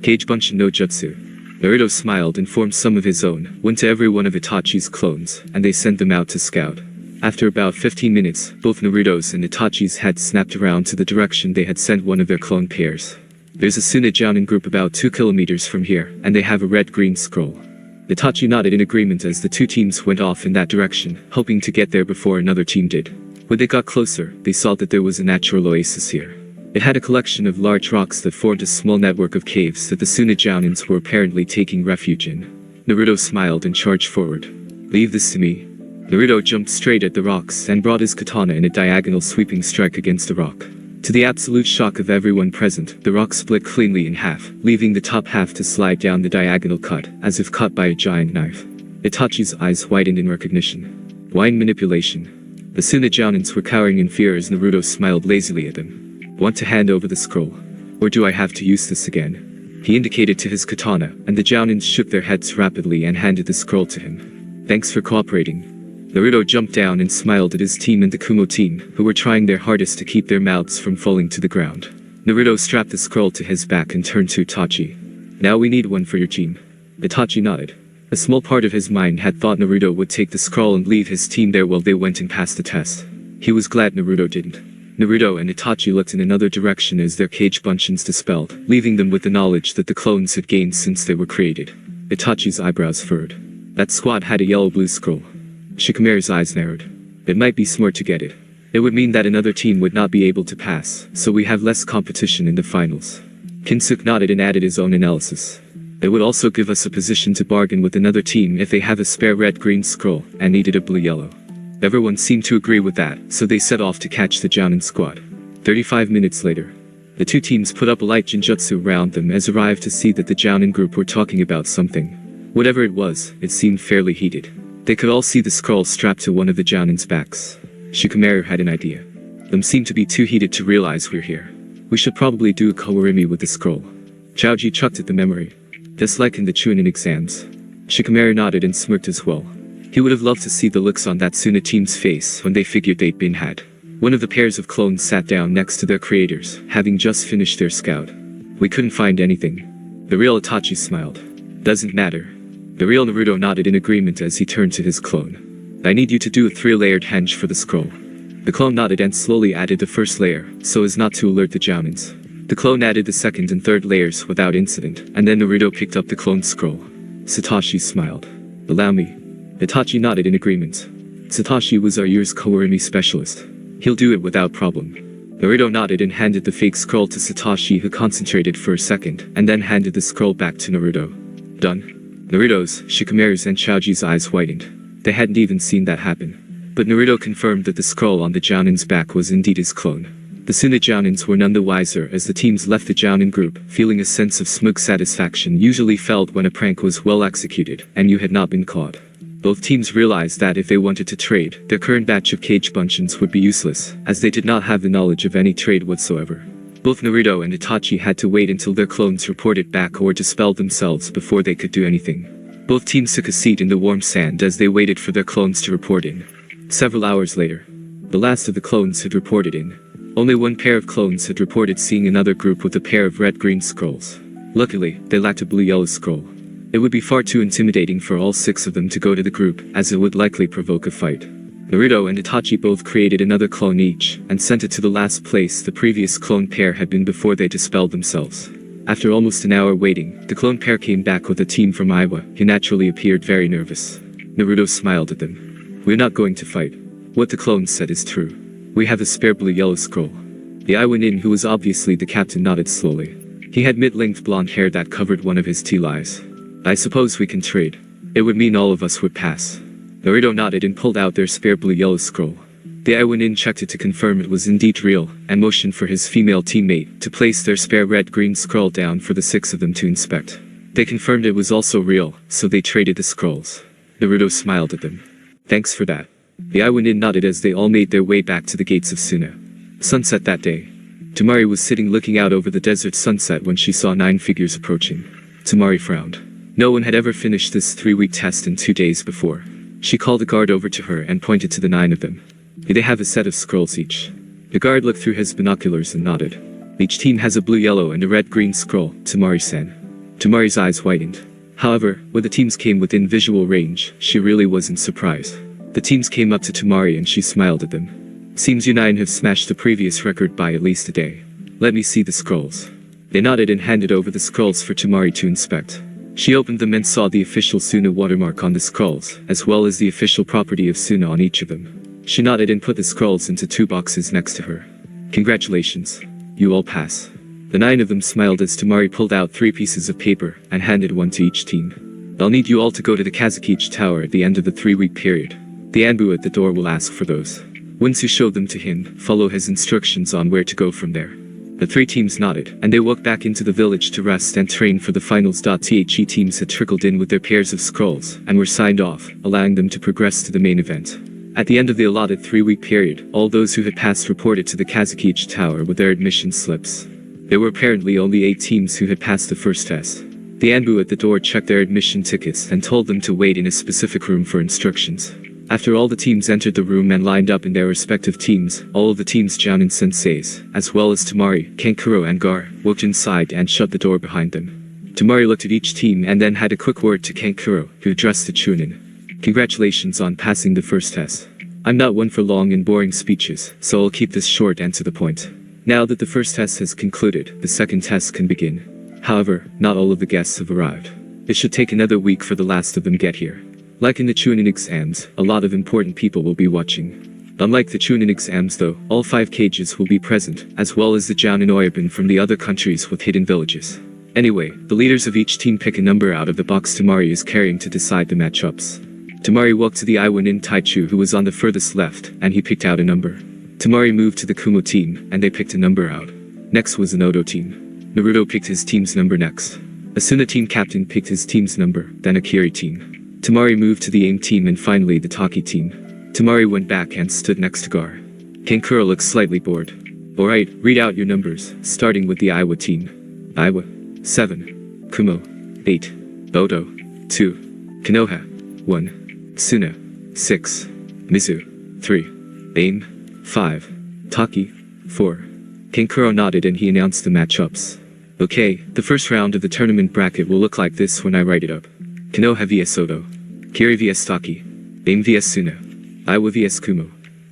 Kage Bunshin no Jutsu. Naruto smiled and formed some of his own, went to every one of Itachi's clones, and they sent them out to scout. After about 15 minutes, both Naruto's and Itachi's heads snapped around to the direction they had sent one of their clone pairs. There's a Suna Jounin group about 2 kilometers from here, and they have a red-green scroll. Itachi nodded in agreement as the two teams went off in that direction, hoping to get there before another team did. When they got closer, they saw that there was a natural oasis here. It had a collection of large rocks that formed a small network of caves that the Suna Jounins were apparently taking refuge in. Naruto smiled and charged forward. Leave this to me. Naruto jumped straight at the rocks and brought his katana in a diagonal sweeping strike against the rock. To the absolute shock of everyone present, the rock split cleanly in half, leaving the top half to slide down the diagonal cut, as if cut by a giant knife. Itachi's eyes widened in recognition. Wine manipulation. The Suna Jounins were cowering in fear as Naruto smiled lazily at them. Want to hand over the scroll? Or do I have to use this again? He indicated to his katana, and the Jounins shook their heads rapidly and handed the scroll to him. Thanks for cooperating. Naruto jumped down and smiled at his team and the Kumo team, who were trying their hardest to keep their mouths from falling to the ground. Naruto strapped the scroll to his back and turned to Itachi. Now we need one for your team. Itachi nodded. A small part of his mind had thought Naruto would take the scroll and leave his team there while they went and passed the test. He was glad Naruto didn't. Naruto and Itachi looked in another direction as their Kage Bunshins dispelled, leaving them with the knowledge that the clones had gained since they were created. Itachi's eyebrows furrowed. That squad had a yellow-blue scroll. Shikamaru's eyes narrowed. It might be smart to get it. It would mean that another team would not be able to pass, so we have less competition in the finals. Kinsuke nodded and added his own analysis. It would also give us a position to bargain with another team if they have a spare red-green scroll and needed a blue-yellow. Everyone seemed to agree with that, so they set off to catch the Jounin squad. 35 minutes later, the two teams put up a light Jinjutsu around them as arrived to see that the Jounin group were talking about something. Whatever it was, it seemed fairly heated. They could all see the scroll strapped to one of the Jounin's backs. Shikamaru had an idea. Them seemed to be too heated to realize we're here. We should probably do a Kawarimi with the scroll. Chaoji chucked at the memory. Just like in the Chunin exams. Shikamaru nodded and smirked as well. He would have loved to see the looks on that Suna team's face when they figured they'd been had. One of the pairs of clones sat down next to their creators, having just finished their scout. We couldn't find anything. The real Itachi smiled. Doesn't matter. The real Naruto nodded in agreement as he turned to his clone. I need you to do a 3-layered henge for the scroll. The clone nodded and slowly added the first layer, so as not to alert the Jounins. The clone added the second and third layers without incident, and then Naruto picked up the clone's scroll. Satoshi smiled. Allow me. Itachi nodded in agreement. Satoshi was our year's Kawarimi specialist. He'll do it without problem. Naruto nodded and handed the fake scroll to Satoshi, who concentrated for a second, and then handed the scroll back to Naruto. Done. Naruto's, Shikamaru's and Chaoji's eyes widened. They hadn't even seen that happen. But Naruto confirmed that the scroll on the Jounin's back was indeed his clone. The Suna Jounins were none the wiser as the teams left the Jounin group, feeling a sense of smug satisfaction usually felt when a prank was well executed, and you had not been caught. Both teams realized that if they wanted to trade, their current batch of Kage Bunshins would be useless, as they did not have the knowledge of any trade whatsoever. Both Naruto and Itachi had to wait until their clones reported back or dispelled themselves before they could do anything. Both teams took a seat in the warm sand as they waited for their clones to report in. Several hours later, the last of the clones had reported in. Only one pair of clones had reported seeing another group with a pair of red-green scrolls. Luckily, they lacked a blue-yellow scroll. It would be far too intimidating for all 6 of them to go to the group, as it would likely provoke a fight. Naruto and Itachi both created another clone each, and sent it to the last place the previous clone pair had been before they dispelled themselves. After almost an hour waiting, the clone pair came back with a team from Iowa, who naturally appeared very nervous. Naruto smiled at them. "We're not going to fight. What the clones said is true. We have a spare blue-yellow scroll." The Iowa nin, who was obviously the captain, nodded slowly. He had mid-length blonde hair that covered one of his T-lies. "I suppose we can trade. It would mean all of us would pass." Naruto nodded and pulled out their spare blue-yellow scroll. The Iowa nin checked it to confirm it was indeed real, and motioned for his female teammate to place their spare red-green scroll down for the 6 of them to inspect. They confirmed it was also real, so they traded the scrolls. Naruto smiled at them. "Thanks for that." The Iowa nin nodded as they all made their way back to the gates of Suna. Sunset that day. Tamari was sitting looking out over the desert sunset when she saw 9 figures approaching. Tamari frowned. No one had ever finished this 3-week test in 2 days before. She called a guard over to her and pointed to the 9 of them. "They have a set of scrolls each." The guard looked through his binoculars and nodded. "Each team has a blue, yellow, and a red-green scroll," Tamari said. Tamari's eyes widened. However, when the teams came within visual range, she really wasn't surprised. The teams came up to Tamari and she smiled at them. "Seems you 9 have smashed the previous record by at least a day. Let me see the scrolls." They nodded and handed over the scrolls for Tamari to inspect. She opened them and saw the official Suna watermark on the scrolls, as well as the official property of Suna on each of them. She nodded and put the scrolls into 2 boxes next to her. "Congratulations. You all pass." The 9 of them smiled as Tamari pulled out 3 pieces of paper and handed one to each team. "I'll need you all to go to the Kazukichi Tower at the end of the 3-week period. The Anbu at the door will ask for those. Once you show them to him, follow his instructions on where to go from there." The 3 teams nodded, and they walked back into the village to rest and train for the finals. The teams had trickled in with their pairs of scrolls, and were signed off, allowing them to progress to the main event. At the end of the allotted 3-week period, all those who had passed reported to the Kazukichi Tower with their admission slips. There were apparently only 8 teams who had passed the first test. The Anbu at the door checked their admission tickets and told them to wait in a specific room for instructions. After all the teams entered the room and lined up in their respective teams, all of the teams' Jounin Senseis, as well as Tamari, Kankuro and Gar, walked inside and shut the door behind them. Tamari looked at each team and then had a quick word to Kankuro, who addressed the Chunin. "Congratulations on passing the first test. I'm not one for long and boring speeches, so I'll keep this short and to the point. Now that the first test has concluded, the second test can begin. However, not all of the guests have arrived. It should take another week for the last of them get here. Like in the Chunin exams, a lot of important people will be watching. Unlike the Chunin exams though, all 5 cages will be present, as well as the Jounin Oyabun from the other countries with hidden villages. Anyway, the leaders of each team pick a number out of the box Tamari is carrying to decide the matchups." Tamari walked to the Iowa nin Taichu, who was on the furthest left, and he picked out a number. Tamari moved to the Kumo team, and they picked a number out. Next was the Nodo team. Naruto picked his team's number next. Asuna team captain picked his team's number, then Akiri team. Tamari moved to the AIM team and finally the Taki team. Tamari went back and stood next to Gar. Kankuro looked slightly bored. "Alright, read out your numbers, starting with the Iowa team." "Iowa. 7. Kumo. 8. Odo. 2. Konoha. 1. Suna. 6. Mizu. 3. AIM. 5. Taki. 4. Kankuro nodded and he announced the matchups. "Okay, the first round of the tournament bracket will look like this when I write it up. Konoha vs Odo. Kiri vs Taki. AIM vs Suna. Iowa vs Kumo.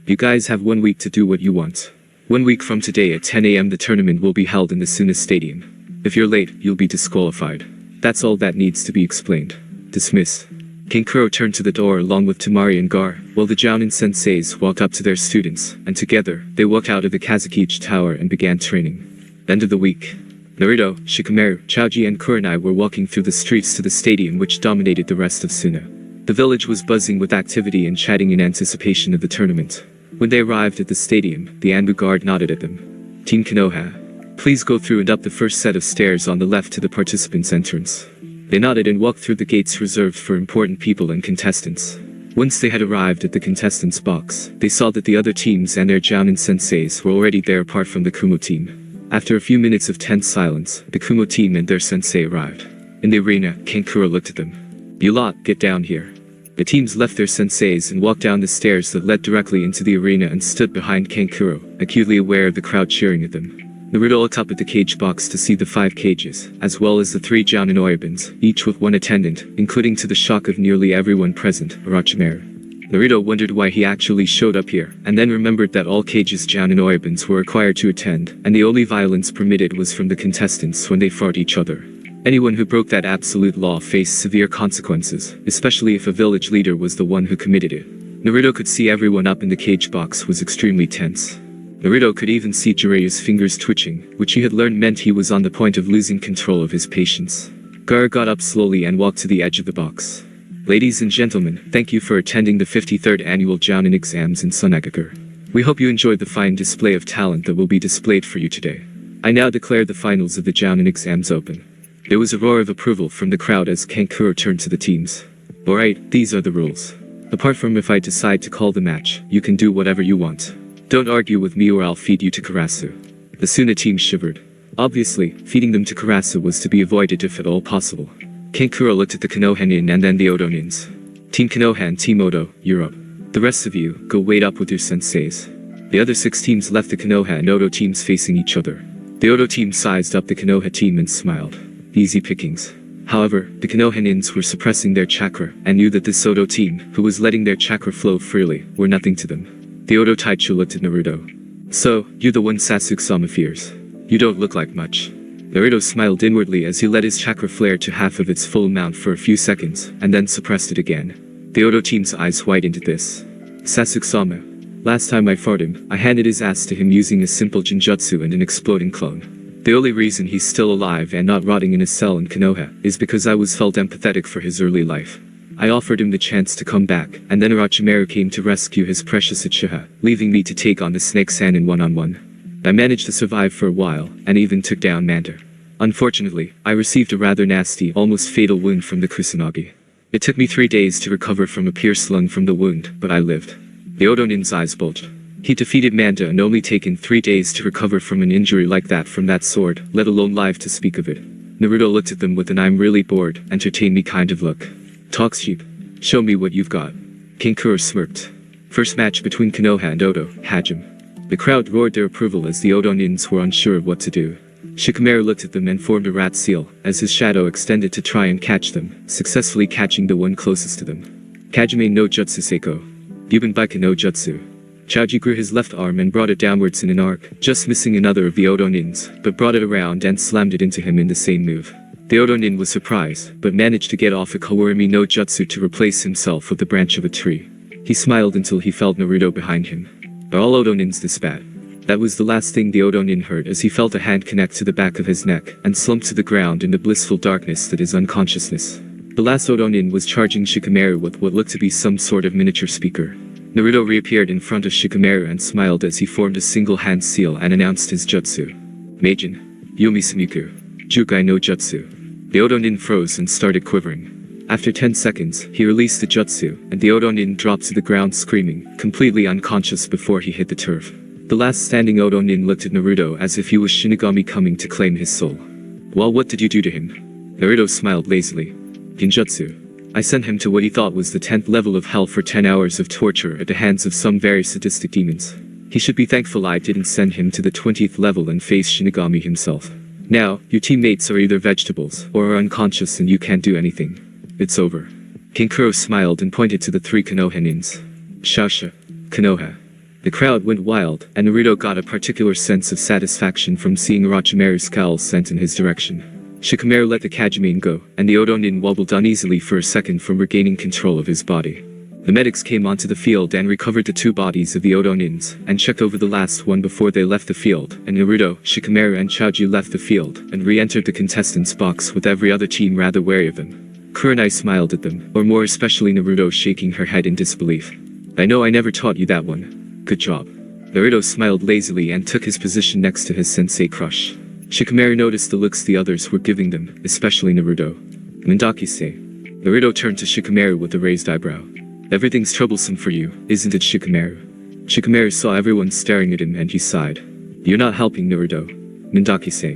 You guys have 1 week to do what you want. 1 week from today at 10 AM the tournament will be held in the Suna Stadium. If you're late, you'll be disqualified. That's all that needs to be explained. Dismiss." Kankuro turned to the door along with Tamari and Gar, while the Jounin Senseis walked up to their students, and together, they walked out of the Kazukichi Tower and began training. End of the week. Naruto, Shikamaru, Choji and Kurenai were walking through the streets to the stadium which dominated the rest of Suna. The village was buzzing with activity and chatting in anticipation of the tournament. When they arrived at the stadium, the Anbu guard nodded at them. "Team Konoha, please go through and up the first set of stairs on the left to the participants' entrance." They nodded and walked through the gates reserved for important people and contestants. Once they had arrived at the contestants' box, they saw that the other teams and their Jounin Senseis were already there apart from the Kumo team. After a few minutes of tense silence, the Kumo team and their sensei arrived. In the arena, Kankuro looked at them. "You lot, get down here." The teams left their senseis and walked down the stairs that led directly into the arena and stood behind Kankuro, acutely aware of the crowd cheering at them. Naruto looked up at the cage box to see the 5 cages, as well as the 3 Jounin Oyabuns, each with 1 attendant, including to the shock of nearly everyone present, Orochimaru. Naruto wondered why he actually showed up here, and then remembered that all cages Jounin Oibans were required to attend, and the only violence permitted was from the contestants when they fought each other. Anyone who broke that absolute law faced severe consequences, especially if a village leader was the one who committed it. Naruto could see everyone up in the cage box was extremely tense. Naruto could even see Jiraiya's fingers twitching, which he had learned meant he was on the point of losing control of his patience. Gaara got up slowly and walked to the edge of the box. Ladies and gentlemen, thank you for attending the 53rd annual Jounin exams in Sunagakur. We hope you enjoyed the fine display of talent that will be displayed for you today. I now declare the finals of the Jounin exams open. There was a roar of approval from the crowd as Kankuro turned to the teams. Alright, these are the rules. Apart from if I decide to call the match, you can do whatever you want. Don't argue with me or I'll feed you to Karasu. The Suna team shivered. Obviously, feeding them to Karasu was to be avoided if at all possible. Kankuro looked at the Konohanin and then the Odo-nins. Team Konoha, Team Odo, you're up. The rest of you, go wait up with your senseis. The other 6 teams left the Konoha and Odo teams facing each other. The Odo team sized up the Konoha team and smiled. Easy pickings. However, the Konohanins were suppressing their chakra and knew that this Odo team, who was letting their chakra flow freely, were nothing to them. The Odo Taichu looked at Naruto. So, you're the one Sasuke-sama fears. You don't look like much. Naruto smiled inwardly as he let his chakra flare to half of its full amount for a few seconds, and then suppressed it again. The Odo team's eyes widened at this. Sasuke-sama. Last time I fought him, I handed his ass to him using a simple genjutsu and an exploding clone. The only reason he's still alive and not rotting in a cell in Konoha is because I was felt empathetic for his early life. I offered him the chance to come back, and then Orochimaru came to rescue his precious Uchiha, leaving me to take on the Snake Sannin one-on-one. I managed to survive for a while, and even took down Manta. Unfortunately, I received a rather nasty, almost fatal wound from the Kusanagi. It took me 3 days to recover from a pierced lung from the wound, but I lived. The Odo-nin's eyes bulged. He defeated Manta and only taken 3 days to recover from an injury like that from that sword, let alone live to speak of it. Naruto looked at them with an "I'm really bored, entertain me" kind of look. Talk sheep. Show me what you've got. Kankuro smirked. First match between Konoha and Odo, Hajime. The crowd roared their approval as the Odo-nins were unsure of what to do. Shikamaru looked at them and formed a rat seal, as his shadow extended to try and catch them, successfully catching the one closest to them. Kajime no Jutsu Seiko. Yuban Baika no Jutsu. Choji grew his left arm and brought it downwards in an arc, just missing another of the Odo-nins, but brought it around and slammed it into him in the same move. The Odo-nin was surprised, but managed to get off a Kawarimi no Jutsu to replace himself with the branch of a tree. He smiled until he felt Naruto behind him. Are all Odo-nins this bad? That was the last thing the Odo-nin heard as he felt a hand connect to the back of his neck and slumped to the ground in the blissful darkness that is unconsciousness. The last Odo-nin was charging Shikamaru with what looked to be some sort of miniature speaker. Naruto reappeared in front of Shikamaru and smiled as he formed a single hand seal and announced his jutsu. Meijin. Yomi Sumiku. Jukai no Jutsu. The Odo-nin froze and started quivering. After 10 seconds, he released the jutsu, and the Odo-nin dropped to the ground screaming, completely unconscious before he hit the turf. The last standing Odo-nin looked at Naruto as if he was Shinigami coming to claim his soul. Well, what did you do to him? Naruto smiled lazily. Genjutsu. I sent him to what he thought was the 10th level of hell for 10 hours of torture at the hands of some very sadistic demons. He should be thankful I didn't send him to the 20th level and face Shinigami himself. Now, your teammates are either vegetables, or are unconscious and you can't do anything. It's over. Kankuro smiled and pointed to the 3 Konohanins. Shasha. Konoha. The crowd went wild, and Naruto got a particular sense of satisfaction from seeing Orochimaru's scowl sent in his direction. Shikamaru let the Kajime go, and the Odo-nin wobbled uneasily for a second from regaining control of his body. The medics came onto the field and recovered the 2 bodies of the Odo-nins, and checked over the last one before they left the field, and Naruto, Shikamaru and Choji left the field, and re-entered the contestants' box with every other team rather wary of them. Kurenai smiled at them, or more especially Naruto shaking her head in disbelief. I know I never taught you that one. Good job. Naruto smiled lazily and took his position next to his sensei crush. Shikamaru noticed the looks the others were giving them, especially Naruto. Mendaki-say. Naruto turned to Shikamaru with a raised eyebrow. Everything's troublesome for you, isn't it, Shikamaru? Shikamaru saw everyone staring at him and he sighed. You're not helping, Naruto. Mendaki-say.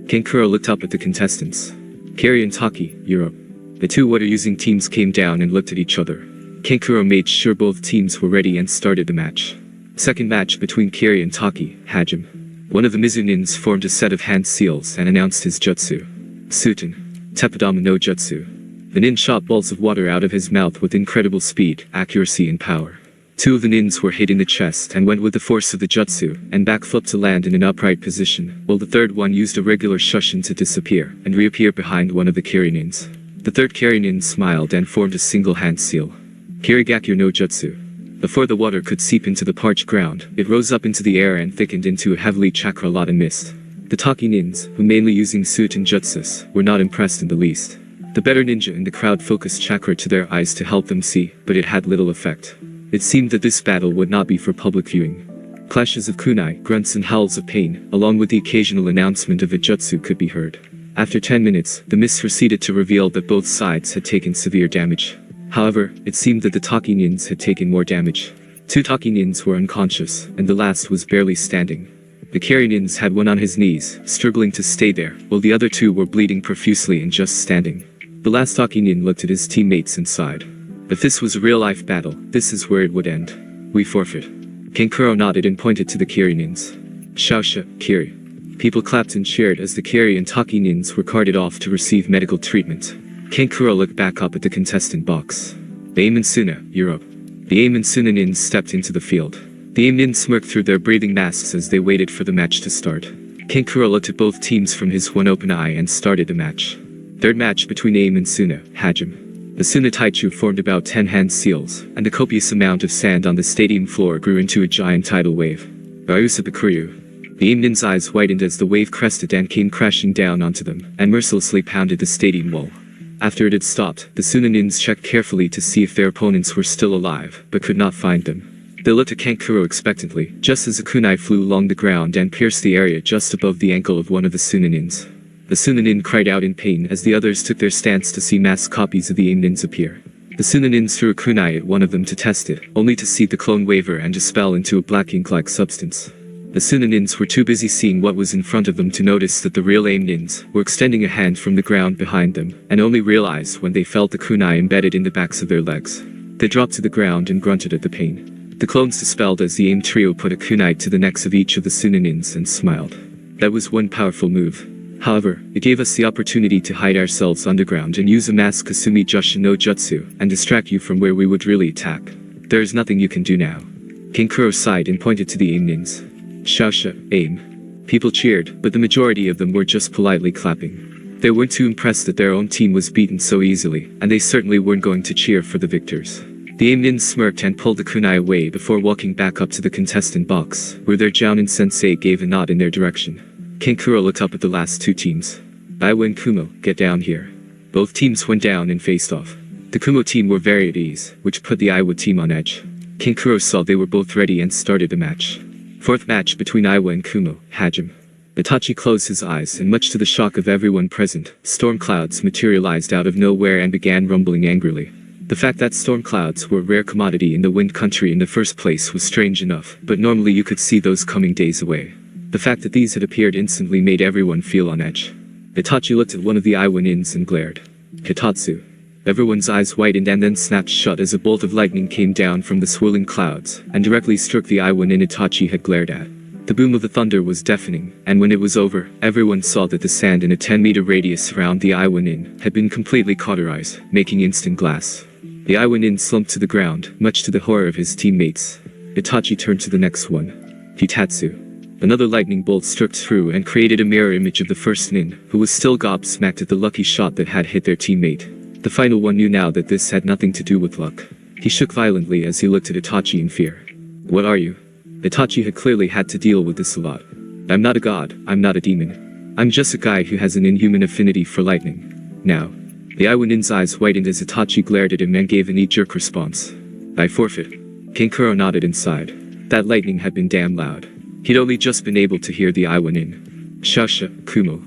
Kankuro looked up at the contestants. Kari and Taki, you're up. The 2 water-using teams came down and looked at each other. Kankuro made sure both teams were ready and started the match. Second match between Kari and Taki, Hajime. One of the Mizunins formed a set of hand seals and announced his jutsu. Suten. Teppadama no Jutsu. The nin shot balls of water out of his mouth with incredible speed, accuracy and power. Two of the nins were hit in the chest and went with the force of the jutsu, and backflipped to land in an upright position, while the third one used a regular shushin to disappear, and reappear behind one of the Kiri nins. The third Kiri nin smiled and formed a single hand seal. Kirigakyo no Jutsu. Before the water could seep into the parched ground, it rose up into the air and thickened into a heavily chakra-laden mist. The Taki nins, who mainly using suit and jutsus, were not impressed in the least. The better ninja in the crowd focused chakra to their eyes to help them see, but it had little effect. It seemed that this battle would not be for public viewing. Clashes of kunai, grunts and howls of pain, along with the occasional announcement of a jutsu could be heard. After 10 minutes, the mist proceeded to reveal that both sides had taken severe damage. However, it seemed that the Taki nins had taken more damage. Two Taki nins were unconscious, and the last was barely standing. The Kiri nins had one on his knees, struggling to stay there, while the other two were bleeding profusely and just standing. The last Taki nin looked at his teammates and sighed. If this was a real-life battle, this is where it would end. We forfeit. Kankuro nodded and pointed to the Kiri nins. Shaosha, Kiri. People clapped and cheered as the Kiri and Taki nins were carted off to receive medical treatment. Kankuro looked back up at the contestant box. The Aim and Suna, Europe. The Aim and Suna nins stepped into the field. The Aim nins smirked through their breathing masks as they waited for the match to start. Kankuro looked at both teams from his one open eye and started the match. Third match between Aim and Suna, Hajime. The Suna Taichu formed about 10 hand seals, and the copious amount of sand on the stadium floor grew into a giant tidal wave. Ryusa Bakuryu. The Aim nin's eyes widened as the wave crested and came crashing down onto them, and mercilessly pounded the stadium wall. After it had stopped, the Suna nins checked carefully to see if their opponents were still alive, but could not find them. They looked at Kankuro expectantly, just as a kunai flew along the ground and pierced the area just above the ankle of one of the Suna nins. The Suna nin cried out in pain as the others took their stance to see masked copies of the Aim nins appear. The Suna nins threw a kunai at one of them to test it, only to see the clone waver and dispel into a black ink-like substance. The Suna nins were too busy seeing what was in front of them to notice that the real Aim nins were extending a hand from the ground behind them, and only realized when they felt the kunai embedded in the backs of their legs. They dropped to the ground and grunted at the pain. The clones dispelled as the Aim trio put a kunai to the necks of each of the Suna nins and smiled. That was one powerful move. However, it gave us the opportunity to hide ourselves underground and use a masked Kasumi Jushin no Jutsu and distract you from where we would really attack. There is nothing you can do now. Kankuro sighed and pointed to the Aim nins. Shaosha, Aim. People cheered, but the majority of them were just politely clapping. They weren't too impressed that their own team was beaten so easily, and they certainly weren't going to cheer for the victors. The Aim nins smirked and pulled the kunai away before walking back up to the contestant box, where their Jounin Sensei gave a nod in their direction. Kankuro looked up at the last two teams. Iwa and Kumo, get down here. Both teams went down and faced off. The Kumo team were very at ease, which put the Iwa team on edge. Kankuro saw they were both ready and started the match. Fourth match between Iwa and Kumo, Hajime. Itachi closed his eyes and much to the shock of everyone present, storm clouds materialized out of nowhere and began rumbling angrily. The fact that storm clouds were a rare commodity in the wind country in the first place was strange enough, but normally you could see those coming days away. The fact that these had appeared instantly made everyone feel on edge. Itachi looked at one of the Iwa nins and glared. Hitatsu. Everyone's eyes widened and then snapped shut as a bolt of lightning came down from the swirling clouds, and directly struck the Iwa nin Itachi had glared at. The boom of the thunder was deafening, and when it was over, everyone saw that the sand in a 10-meter radius around the Iwa nin had been completely cauterized, making instant glass. The Iwa nin slumped to the ground, much to the horror of his teammates. Itachi turned to the next one. Hitatsu. Another lightning bolt struck through and created a mirror image of the first nin, who was still gobsmacked at the lucky shot that had hit their teammate. The final one knew now that this had nothing to do with luck. He shook violently as he looked at Itachi in fear. What are you? Itachi had clearly had to deal with this a lot. I'm not a god, I'm not a demon. I'm just a guy who has an inhuman affinity for lightning. Now. The Iwa nin's eyes widened as Itachi glared at him and gave a knee-jerk response. I forfeit. Kankuro nodded and sighed. That lightning had been damn loud. He'd only just been able to hear the Iwa nin. Shaosha, Kumo.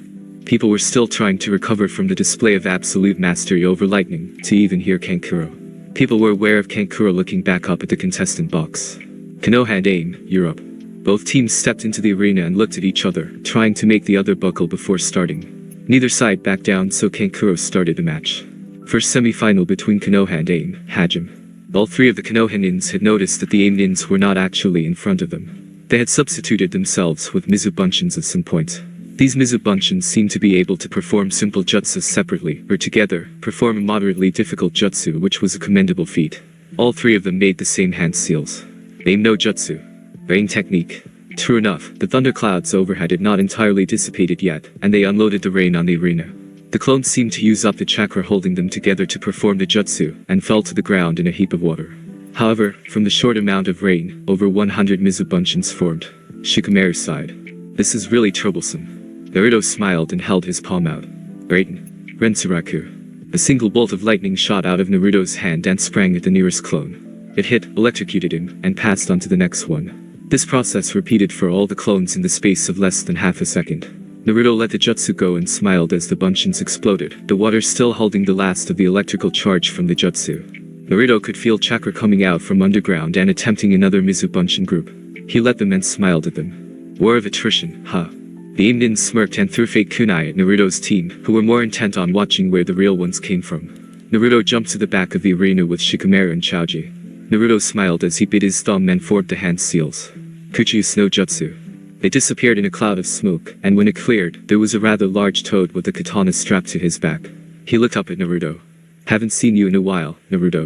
People were still trying to recover from the display of absolute mastery over lightning, to even hear Kankuro. People were aware of Kankuro looking back up at the contestant box. Konoha and Aim, Europe. Both teams stepped into the arena and looked at each other, trying to make the other buckle before starting. Neither side backed down, so Kankuro started the match. First semi-final between Konoha and Aim, Hajime. All three of the Konoha nins had noticed that the Aim nins were not actually in front of them. They had substituted themselves with Mizubunshin at some point. These Mizubunshin seem to be able to perform simple jutsu separately, or together, perform a moderately difficult jutsu, which was a commendable feat. All three of them made the same hand seals. Aim no jutsu. Rain technique. True enough, the thunderclouds overhead had not entirely dissipated yet, and they unloaded the rain on the arena. The clones seemed to use up the chakra holding them together to perform the jutsu, and fell to the ground in a heap of water. However, from the short amount of rain, over 100 Mizubunshins formed. Shikamaru sighed. This is really troublesome. Naruto smiled and held his palm out. Raiden. Rensuraku. A single bolt of lightning shot out of Naruto's hand and sprang at the nearest clone. It hit, electrocuted him, and passed on to the next one. This process repeated for all the clones in the space of less than half a second. Naruto let the jutsu go and smiled as the bunshins exploded, the water still holding the last of the electrical charge from the jutsu. Naruto could feel chakra coming out from underground and attempting another Mizubunshin group. He let them and smiled at them. War of attrition, huh? The Imnin smirked and threw fake kunai at Naruto's team, who were more intent on watching where the real ones came from. Naruto jumped to the back of the arena with Shikamaru and Choji. Naruto smiled as he bit his thumb and formed the hand seals. Kuchi's no jutsu. They disappeared in a cloud of smoke, and when it cleared, there was a rather large toad with a katana strapped to his back. He looked up at Naruto. Haven't seen you in a while, Naruto.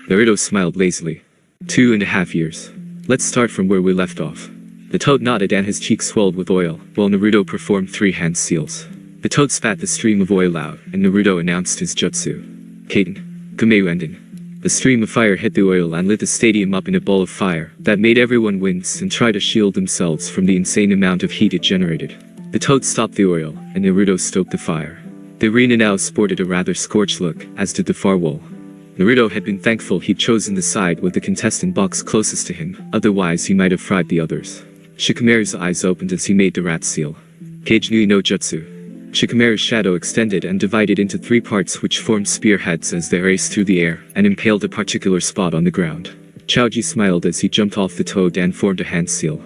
Naruto smiled lazily. 2.5 years. Let's start from where we left off. The toad nodded and his cheeks swelled with oil, while Naruto performed 3 hand seals. The toad spat the stream of oil out, and Naruto announced his jutsu. Kaden. Kumeu-enden. The stream of fire hit the oil and lit the stadium up in a ball of fire that made everyone wince and try to shield themselves from the insane amount of heat it generated. The toad stopped the oil, and Naruto stoked the fire. The arena now sported a rather scorched look, as did the far wall. Naruto had been thankful he'd chosen the side with the contestant box closest to him, otherwise he might have fried the others. Shikamaru's eyes opened as he made the rat seal. Kage Nui no Jutsu. Shikamaru's shadow extended and divided into 3 parts which formed spearheads as they raced through the air, and impaled a particular spot on the ground. Choji smiled as he jumped off the toad and formed a hand seal.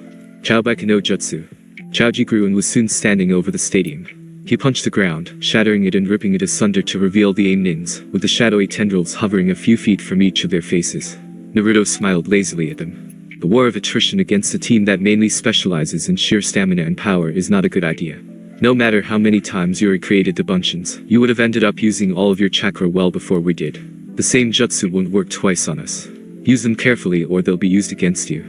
Chaobaika no Jutsu. Choji grew and was soon standing over the stadium. He punched the ground, shattering it and ripping it asunder to reveal the Aim-nins, with the shadowy tendrils hovering a few feet from each of their faces. Naruto smiled lazily at them. The war of attrition against a team that mainly specializes in sheer stamina and power is not a good idea. No matter how many times you recreated the bunshins, you would have ended up using all of your chakra well before we did. The same jutsu won't work twice on us. Use them carefully or they'll be used against you.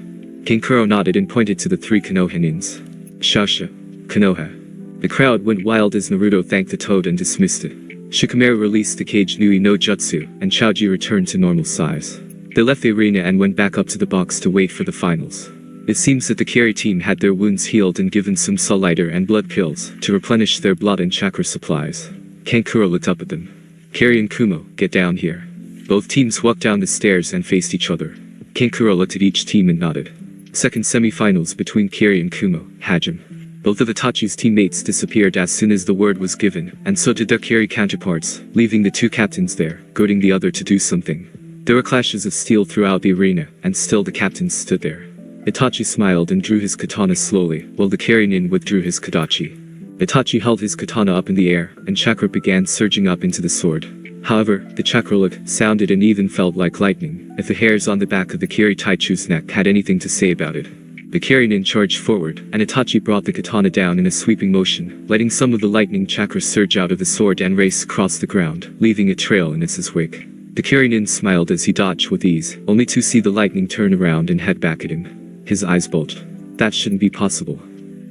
Kinkuro nodded and pointed to the 3 Konoha-nins. Shasha. Konoha. The crowd went wild as Naruto thanked the toad and dismissed it. Shikamaru released the Kage Nui no Jutsu, and Choji returned to normal size. They left the arena and went back up to the box to wait for the finals. It seems that the Kiri team had their wounds healed and given some Sullighter and blood pills to replenish their blood and chakra supplies. Kankuro looked up at them. Kiri and Kumo, get down here. Both teams walked down the stairs and faced each other. Kankuro looked at each team and nodded. Second semi-finals between Kiri and Kumo, Hajime. Both of Itachi's teammates disappeared as soon as the word was given, and so did their Kiri counterparts, leaving the 2 captains there, goading the other to do something. There were clashes of steel throughout the arena, and still the captains stood there. Itachi smiled and drew his katana slowly, while the Kiri-nin withdrew his Kadachi. Itachi held his katana up in the air, and chakra began surging up into the sword. However, the chakra looked, sounded and even felt like lightning, if the hairs on the back of the Kiri Taichu's neck had anything to say about it. The Kiri-nin charged forward, and Itachi brought the katana down in a sweeping motion, letting some of the lightning chakra surge out of the sword and race across the ground, leaving a trail in its wake. The Kiri-nin smiled as he dodged with ease, only to see the lightning turn around and head back at him. His eyes bulged. That shouldn't be possible.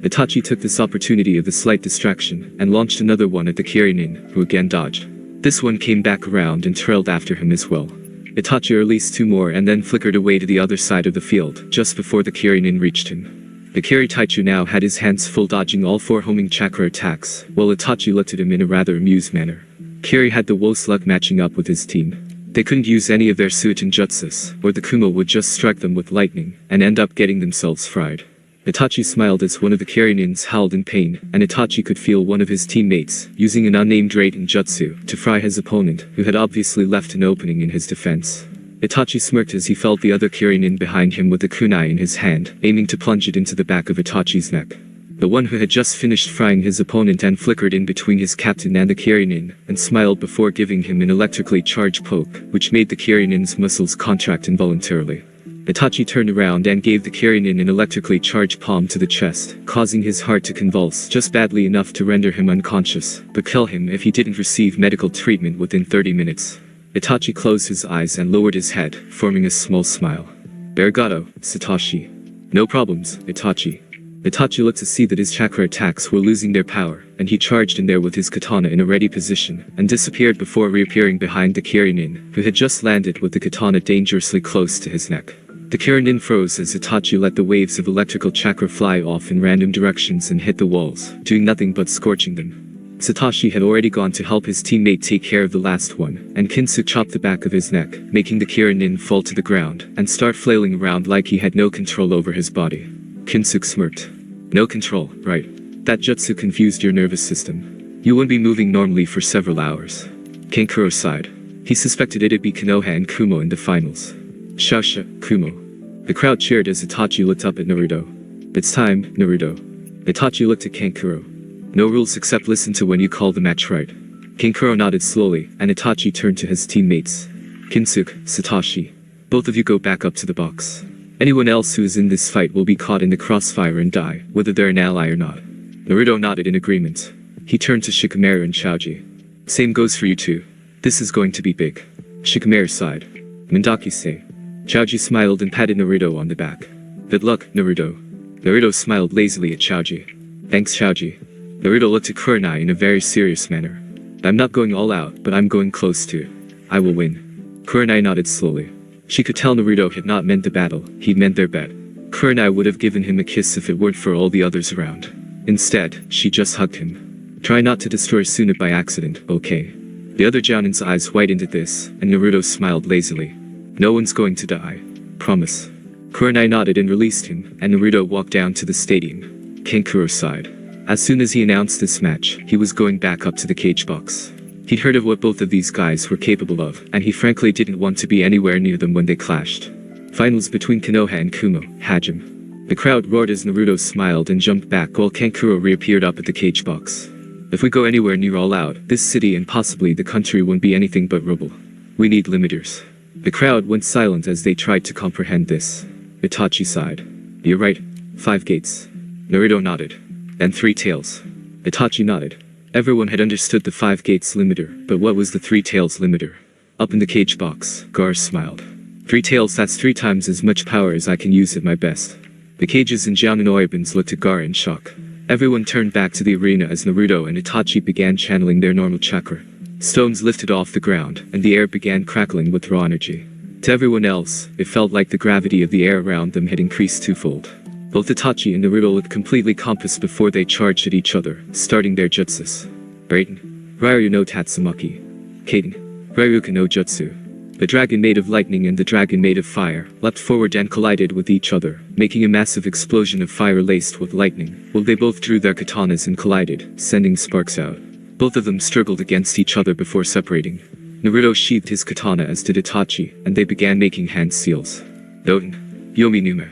Itachi took this opportunity of the slight distraction, and launched another one at the Kiri-nin, who again dodged. This one came back around and trailed after him as well. Itachi released 2 more and then flickered away to the other side of the field, just before the Kiri-nin reached him. The Kiri Taichu now had his hands full dodging all 4 homing chakra attacks, while Itachi looked at him in a rather amused manner. Kiri had the worst luck matching up with his team. They couldn't use any of their Suitin jutsus, or the Kumo would just strike them with lightning, and end up getting themselves fried. Itachi smiled as one of the Kiri-nins howled in pain, and Itachi could feel one of his teammates, using an unnamed Raiden jutsu, to fry his opponent, who had obviously left an opening in his defense. Itachi smirked as he felt the other Kiri-nin behind him with the kunai in his hand, aiming to plunge it into the back of Itachi's neck. The one who had just finished frying his opponent and flickered in between his captain and the Kiri-nin, and smiled before giving him an electrically charged poke, which made the Kiri-nin's muscles contract involuntarily. Itachi turned around and gave the Kyurenin an electrically charged palm to the chest, causing his heart to convulse just badly enough to render him unconscious, but kill him if he didn't receive medical treatment within 30 minutes. Itachi closed his eyes and lowered his head, forming a small smile. Arigato, Satoshi. No problems, Itachi. Itachi looked to see that his chakra attacks were losing their power, and he charged in there with his katana in a ready position, and disappeared before reappearing behind the Kyurenin, who had just landed with the katana dangerously close to his neck. The Kyurenin froze as Itachi let the waves of electrical chakra fly off in random directions and hit the walls, doing nothing but scorching them. Satoshi had already gone to help his teammate take care of the last one, and Kinsu chopped the back of his neck, making the Kyurenin fall to the ground, and start flailing around like he had no control over his body. Kinsu smirked. No control, right? That jutsu confused your nervous system. You wouldn't be moving normally for several hours. Kankuro sighed. He suspected it'd be Konoha and Kumo in the finals. Shasha, Kumo. The crowd cheered as Itachi looked up at Naruto. It's time, Naruto. Itachi looked at Kankuro. No rules except listen to when you call the match right. Kankuro nodded slowly, and Itachi turned to his teammates. Kinsuke, Satoshi. Both of you go back up to the box. Anyone else who is in this fight will be caught in the crossfire and die, whether they're an ally or not. Naruto nodded in agreement. He turned to Shikamaru and Choji. Same goes for you two. This is going to be big. Shikamaru sighed. Mandaki-say. Choji smiled and patted Naruto on the back. Good luck, Naruto. Naruto smiled lazily at Choji. Thanks, Choji. Naruto looked at Kurenai in a very serious manner. I'm not going all out, but I'm going close to. I will win. Kurenai nodded slowly. She could tell Naruto had not meant the battle, he'd meant their bet. Kurenai would have given him a kiss if it weren't for all the others around. Instead, she just hugged him. Try not to destroy Suna by accident, okay? The other Jounin's eyes whitened at this, and Naruto smiled lazily. No one's going to die. Promise. Kurenai nodded and released him, and Naruto walked down to the stadium. Kankuro sighed. As soon as he announced this match, he was going back up to the cage box. He'd heard of what both of these guys were capable of, and he frankly didn't want to be anywhere near them when they clashed. Finals between Konoha and Kumo, Hajime. The crowd roared as Naruto smiled and jumped back while Kankuro reappeared up at the cage box. If we go anywhere near all out, this city and possibly the country won't be anything but rubble. We need limiters. The crowd went silent as they tried to comprehend this. Itachi sighed. You're right. 5 gates. Naruto nodded. And 3 tails. Itachi nodded. Everyone had understood the 5 gates limiter, but what was the 3 tails limiter? Up in the cage box, Gar smiled. 3 tails, that's 3 times as much power as I can use at my best. The cages in Jounin Oibans looked at Gar in shock. Everyone turned back to the arena as Naruto and Itachi began channeling their normal chakra. Stones lifted off the ground, and the air began crackling with raw energy. To everyone else, it felt like the gravity of the air around them had increased twofold. Both Itachi and Naruto looked completely compassed before they charged at each other, starting their jutsus. Raiden. Ryu no Tatsumaki. Kaden. Ryuka no Jutsu. The dragon made of lightning and the dragon made of fire leapt forward and collided with each other, making a massive explosion of fire laced with lightning, while they both drew their katanas and collided, sending sparks out. Both of them struggled against each other before separating. Naruto sheathed his katana as did Itachi, and they began making hand seals. Doten. Yomi Numa.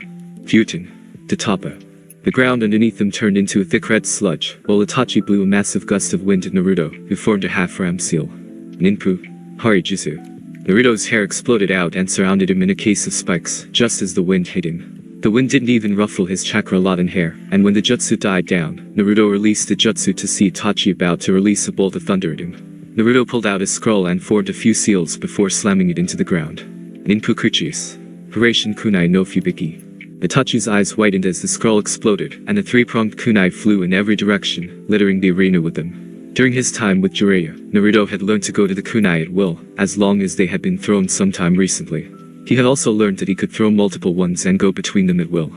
Futon. Tatapa. The ground underneath them turned into a thick red sludge, while Itachi blew a massive gust of wind at Naruto, who formed a half-ram seal. Ninpu. Harijuzu. Naruto's hair exploded out and surrounded him in a case of spikes, just as the wind hit him. The wind didn't even ruffle his chakra lot in hair, and when the jutsu died down, Naruto released the jutsu to see Itachi about to release a bolt of thunder at him. Naruto pulled out his scroll and formed a few seals before slamming it into the ground. Ninpu Kuchis. Hirashin Kunai no Fubiki. Itachi's eyes widened as the scroll exploded, and a 3-pronged kunai flew in every direction, littering the arena with them. During his time with Jiraiya, Naruto had learned to go to the kunai at will, as long as they had been thrown sometime recently. He had also learned that he could throw multiple ones and go between them at will.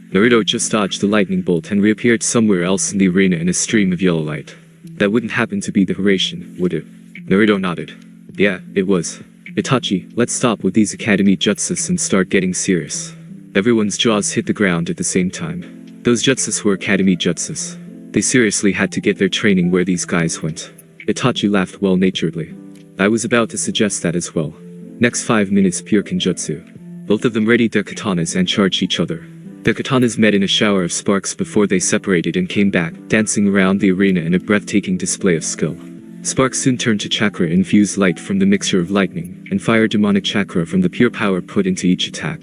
Naruto just dodged the lightning bolt and reappeared somewhere else in the arena in a stream of yellow light. That wouldn't happen to be the Hirashin, would it? Naruto nodded. Yeah, it was. Itachi, let's stop with these academy jutsus and start getting serious. Everyone's jaws hit the ground at the same time. Those jutsus were academy jutsus. They seriously had to get their training where these guys went. Itachi laughed well-naturedly. I was about to suggest that as well. Next 5 minutes pure kenjutsu. Both of them readied their katanas and charged each other. Their katanas met in a shower of sparks before they separated and came back, dancing around the arena in a breathtaking display of skill. Sparks soon turned to chakra-infused light from the mixture of lightning and fire demonic chakra from the pure power put into each attack.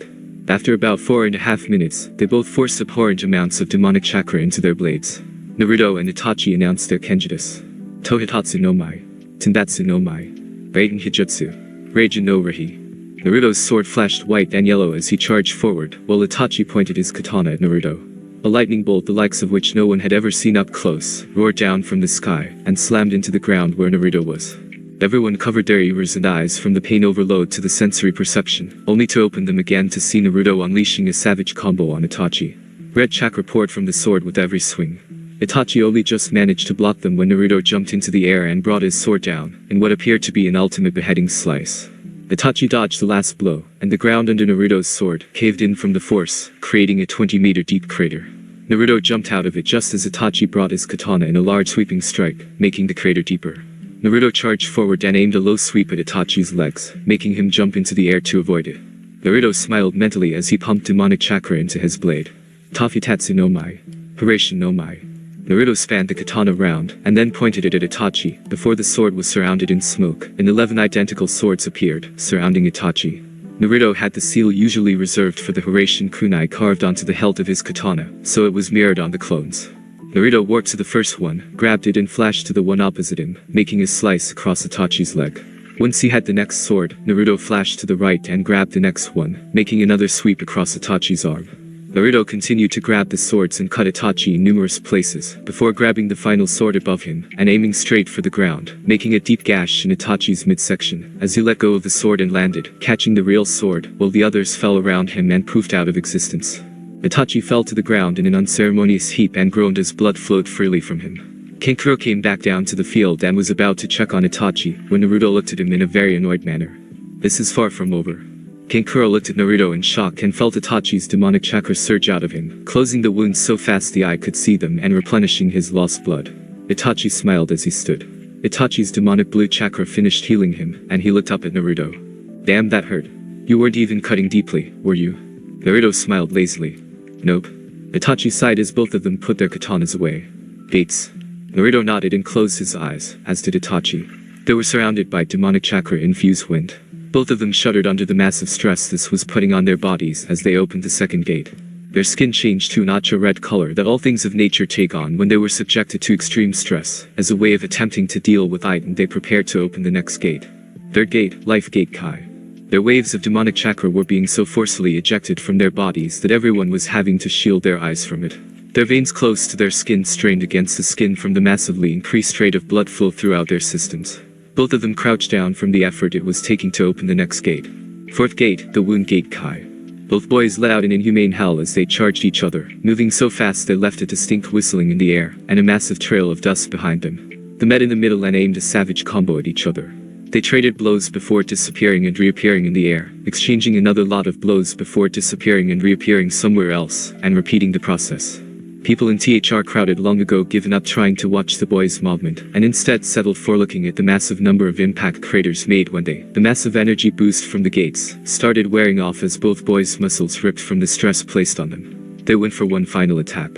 After about 4.5 minutes, they both forced abhorrent amounts of demonic chakra into their blades. Naruto and Itachi announced their kenjutsu. Tohitatsu no Mai, Tenbatsu no Mai, Raiden Hijutsu, Reijin no Rihi. Naruto's sword flashed white and yellow as he charged forward, while Itachi pointed his katana at Naruto. A lightning bolt the likes of which no one had ever seen up close, roared down from the sky, and slammed into the ground where Naruto was. Everyone covered their ears and eyes from the pain overload to the sensory perception, only to open them again to see Naruto unleashing a savage combo on Itachi. Red chakra poured from the sword with every swing. Itachi only just managed to block them when Naruto jumped into the air and brought his sword down, in what appeared to be an ultimate beheading slice. Itachi dodged the last blow, and the ground under Naruto's sword caved in from the force, creating a 20-meter deep crater. Naruto jumped out of it just as Itachi brought his katana in a large sweeping strike, making the crater deeper. Naruto charged forward and aimed a low sweep at Itachi's legs, making him jump into the air to avoid it. Naruto smiled mentally as he pumped demonic chakra into his blade. Tafutatsu no Mai, Hiraishin no Mai. Naruto spanned the katana round, and then pointed it at Itachi. Before the sword was surrounded in smoke, and 11 identical swords appeared, surrounding Itachi. Naruto had the seal usually reserved for the Hiraishin kunai carved onto the hilt of his katana, so it was mirrored on the clones. Naruto walked to the first one, grabbed it and flashed to the one opposite him, making a slice across Itachi's leg. Once he had the next sword, Naruto flashed to the right and grabbed the next one, making another sweep across Itachi's arm. Naruto continued to grab the swords and cut Itachi in numerous places, before grabbing the final sword above him, and aiming straight for the ground, making a deep gash in Itachi's midsection, as he let go of the sword and landed, catching the real sword, while the others fell around him and poofed out of existence. Itachi fell to the ground in an unceremonious heap and groaned as blood flowed freely from him. Kankuro came back down to the field and was about to check on Itachi, when Naruto looked at him in a very annoyed manner. This is far from over. Kankuro looked at Naruto in shock and felt Itachi's demonic chakra surge out of him, closing the wounds so fast the eye could see them and replenishing his lost blood. Itachi smiled as he stood. Itachi's demonic blue chakra finished healing him, and he looked up at Naruto. Damn, that hurt. You weren't even cutting deeply, were you? Naruto smiled lazily. Nope. Itachi sighed as both of them put their katanas away. Gates. Naruto nodded and closed his eyes, as did Itachi. They were surrounded by demonic chakra-infused wind. Both of them shuddered under the massive stress this was putting on their bodies as they opened the second gate. Their skin changed to an ultra red color that all things of nature take on when they were subjected to extreme stress, as a way of attempting to deal with it, and they prepared to open the next gate. Third gate, Life Gate Kai. Their waves of demonic chakra were being so forcefully ejected from their bodies that everyone was having to shield their eyes from it. Their veins close to their skin strained against the skin from the massively increased rate of blood flow throughout their systems. Both of them crouched down from the effort it was taking to open the next gate. Fourth gate, the Wound Gate Kai. Both boys let out an inhumane howl as they charged each other, moving so fast they left a distinct whistling in the air, and a massive trail of dust behind them. They met in the middle and aimed a savage combo at each other. They traded blows before disappearing and reappearing in the air, exchanging another lot of blows before disappearing and reappearing somewhere else, and repeating the process. People in THR crowded long ago given up trying to watch the boys' movement, and instead settled for looking at the massive number of impact craters made when the massive energy boost from the gates, started wearing off as both boys' muscles ripped from the stress placed on them. They went for one final attack.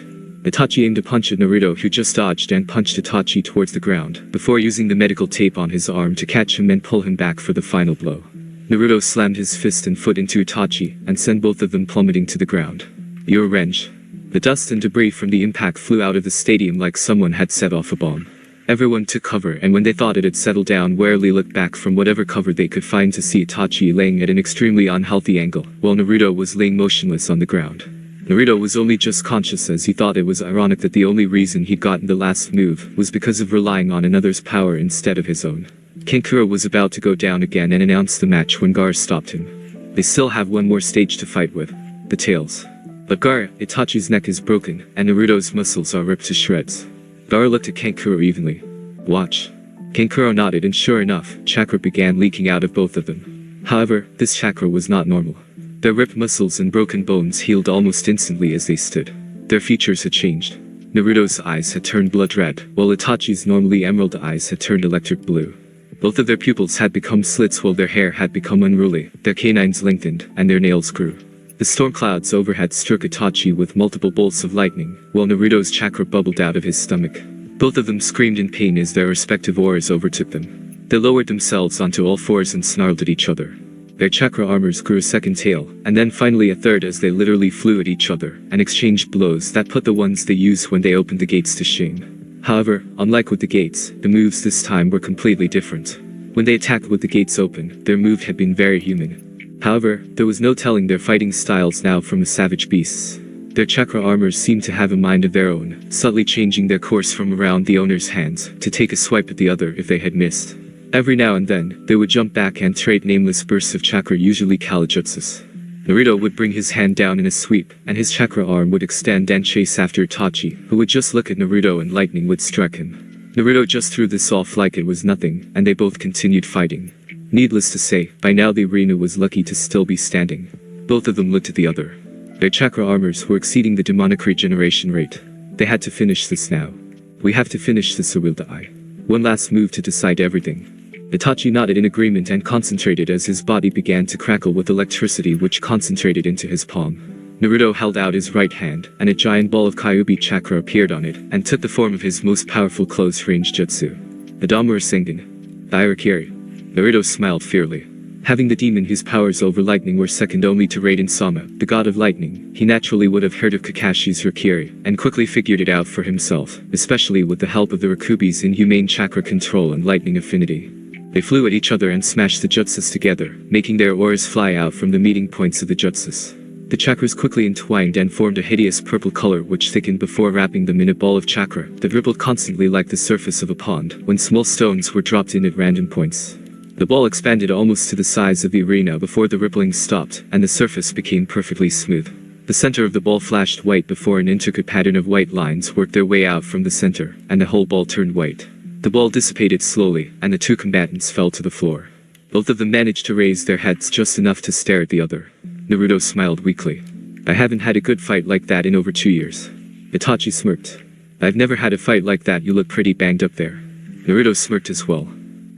Itachi aimed a punch at Naruto, who just dodged and punched Itachi towards the ground, before using the medical tape on his arm to catch him and pull him back for the final blow. Naruto slammed his fist and foot into Itachi, and sent both of them plummeting to the ground. Your wrench. The dust and debris from the impact flew out of the stadium like someone had set off a bomb. Everyone took cover, and when they thought it had settled down, warily looked back from whatever cover they could find to see Itachi laying at an extremely unhealthy angle, while Naruto was laying motionless on the ground. Naruto was only just conscious as he thought it was ironic that the only reason he'd gotten the last move was because of relying on another's power instead of his own. Kankuro was about to go down again and announce the match when Gar stopped him. They still have one more stage to fight with. The tails. But Gar, Itachi's neck is broken, and Naruto's muscles are ripped to shreds. Gar looked at Kankuro evenly. Watch. Kankuro nodded, and sure enough, chakra began leaking out of both of them. However, this chakra was not normal. Their ripped muscles and broken bones healed almost instantly as they stood. Their features had changed. Naruto's eyes had turned blood red, while Itachi's normally emerald eyes had turned electric blue. Both of their pupils had become slits while their hair had become unruly, their canines lengthened, and their nails grew. The storm clouds overhead struck Itachi with multiple bolts of lightning, while Naruto's chakra bubbled out of his stomach. Both of them screamed in pain as their respective auras overtook them. They lowered themselves onto all fours and snarled at each other. Their chakra armors grew a second tail, and then finally a third as they literally flew at each other and exchanged blows that put the ones they used when they opened the gates to shame. However, unlike with the gates, the moves this time were completely different. When they attacked with the gates open, their move had been very human. However, there was no telling their fighting styles now from the savage beasts. Their chakra armors seemed to have a mind of their own, subtly changing their course from around the owner's hands to take a swipe at the other if they had missed. Every now and then, they would jump back and trade nameless bursts of chakra, usually kalajutsus. Naruto would bring his hand down in a sweep, and his chakra arm would extend and chase after Itachi, who would just look at Naruto and lightning would strike him. Naruto just threw this off like it was nothing, and they both continued fighting. Needless to say, by now the arena was lucky to still be standing. Both of them looked at the other. Their chakra armors were exceeding the demonic regeneration rate. They had to finish this now. We have to finish this or we'll die. One last move to decide everything. Itachi nodded in agreement and concentrated as his body began to crackle with electricity which concentrated into his palm. Naruto held out his right hand, and a giant ball of Kyuubi chakra appeared on it and took the form of his most powerful close-range jutsu. Adamura Sengen. Dairakiri. Naruto smiled fearfully. Having the demon whose powers over lightning were second only to Raiden Sama, the god of lightning, he naturally would have heard of Kakashi's Rikiri, and quickly figured it out for himself, especially with the help of the Rukubi's inhumane chakra control and lightning affinity. They flew at each other and smashed the jutsus together, making their auras fly out from the meeting points of the jutsus. The chakras quickly entwined and formed a hideous purple color which thickened before wrapping them in a ball of chakra that rippled constantly like the surface of a pond when small stones were dropped in at random points. The ball expanded almost to the size of the arena before the rippling stopped and the surface became perfectly smooth. The center of the ball flashed white before an intricate pattern of white lines worked their way out from the center, and the whole ball turned white. The ball dissipated slowly, and the two combatants fell to the floor. Both of them managed to raise their heads just enough to stare at the other. Naruto smiled weakly. I haven't had a good fight like that in over 2 years. Itachi smirked. I've never had a fight like that, you look pretty banged up there. Naruto smirked as well.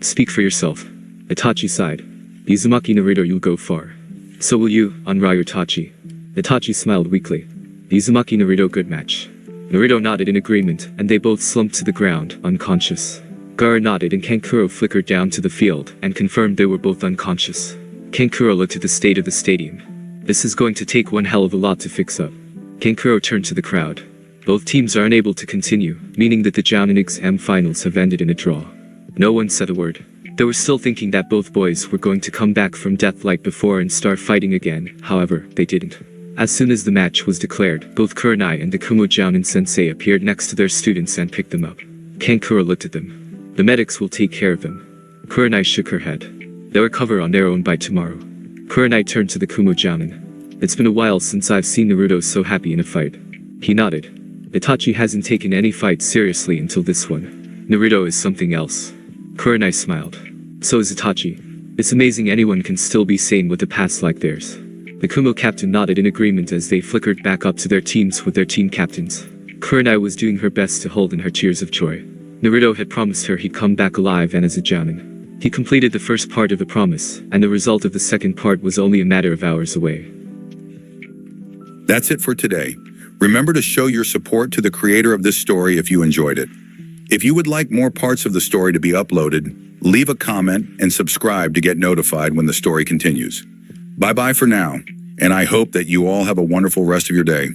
Speak for yourself. Itachi sighed. Uzumaki Naruto, you'll go far. So will you, Onryu Itachi. Itachi smiled weakly. Uzumaki Naruto, good match. Naruto nodded in agreement, and they both slumped to the ground, unconscious. Gaara nodded and Kankuro flickered down to the field, and confirmed they were both unconscious. Kankuro looked at the state of the stadium. This is going to take one hell of a lot to fix up. Kankuro turned to the crowd. Both teams are unable to continue, meaning that the Jounin exam finals have ended in a draw. No one said a word. They were still thinking that both boys were going to come back from death like before and start fighting again, however, they didn't. As soon as the match was declared, both Kurenai and the Kumo Jounin Sensei appeared next to their students and picked them up. Kankuro looked at them. The medics will take care of them. Kurenai shook her head. They'll recover on their own by tomorrow. Kurenai turned to the Kumo Jounin. It's been a while since I've seen Naruto so happy in a fight. He nodded. Itachi hasn't taken any fight seriously until this one. Naruto is something else. Kurenai smiled. So is Itachi. It's amazing anyone can still be sane with a past like theirs. The Kumo captain nodded in agreement as they flickered back up to their teams with their team captains. Kurenai was doing her best to hold in her tears of joy. Naruto had promised her he'd come back alive and as a Jounin. He completed the first part of the promise, and the result of the second part was only a matter of hours away. That's it for today. Remember to show your support to the creator of this story if you enjoyed it. If you would like more parts of the story to be uploaded, leave a comment and subscribe to get notified when the story continues. Bye-bye for now, and I hope that you all have a wonderful rest of your day.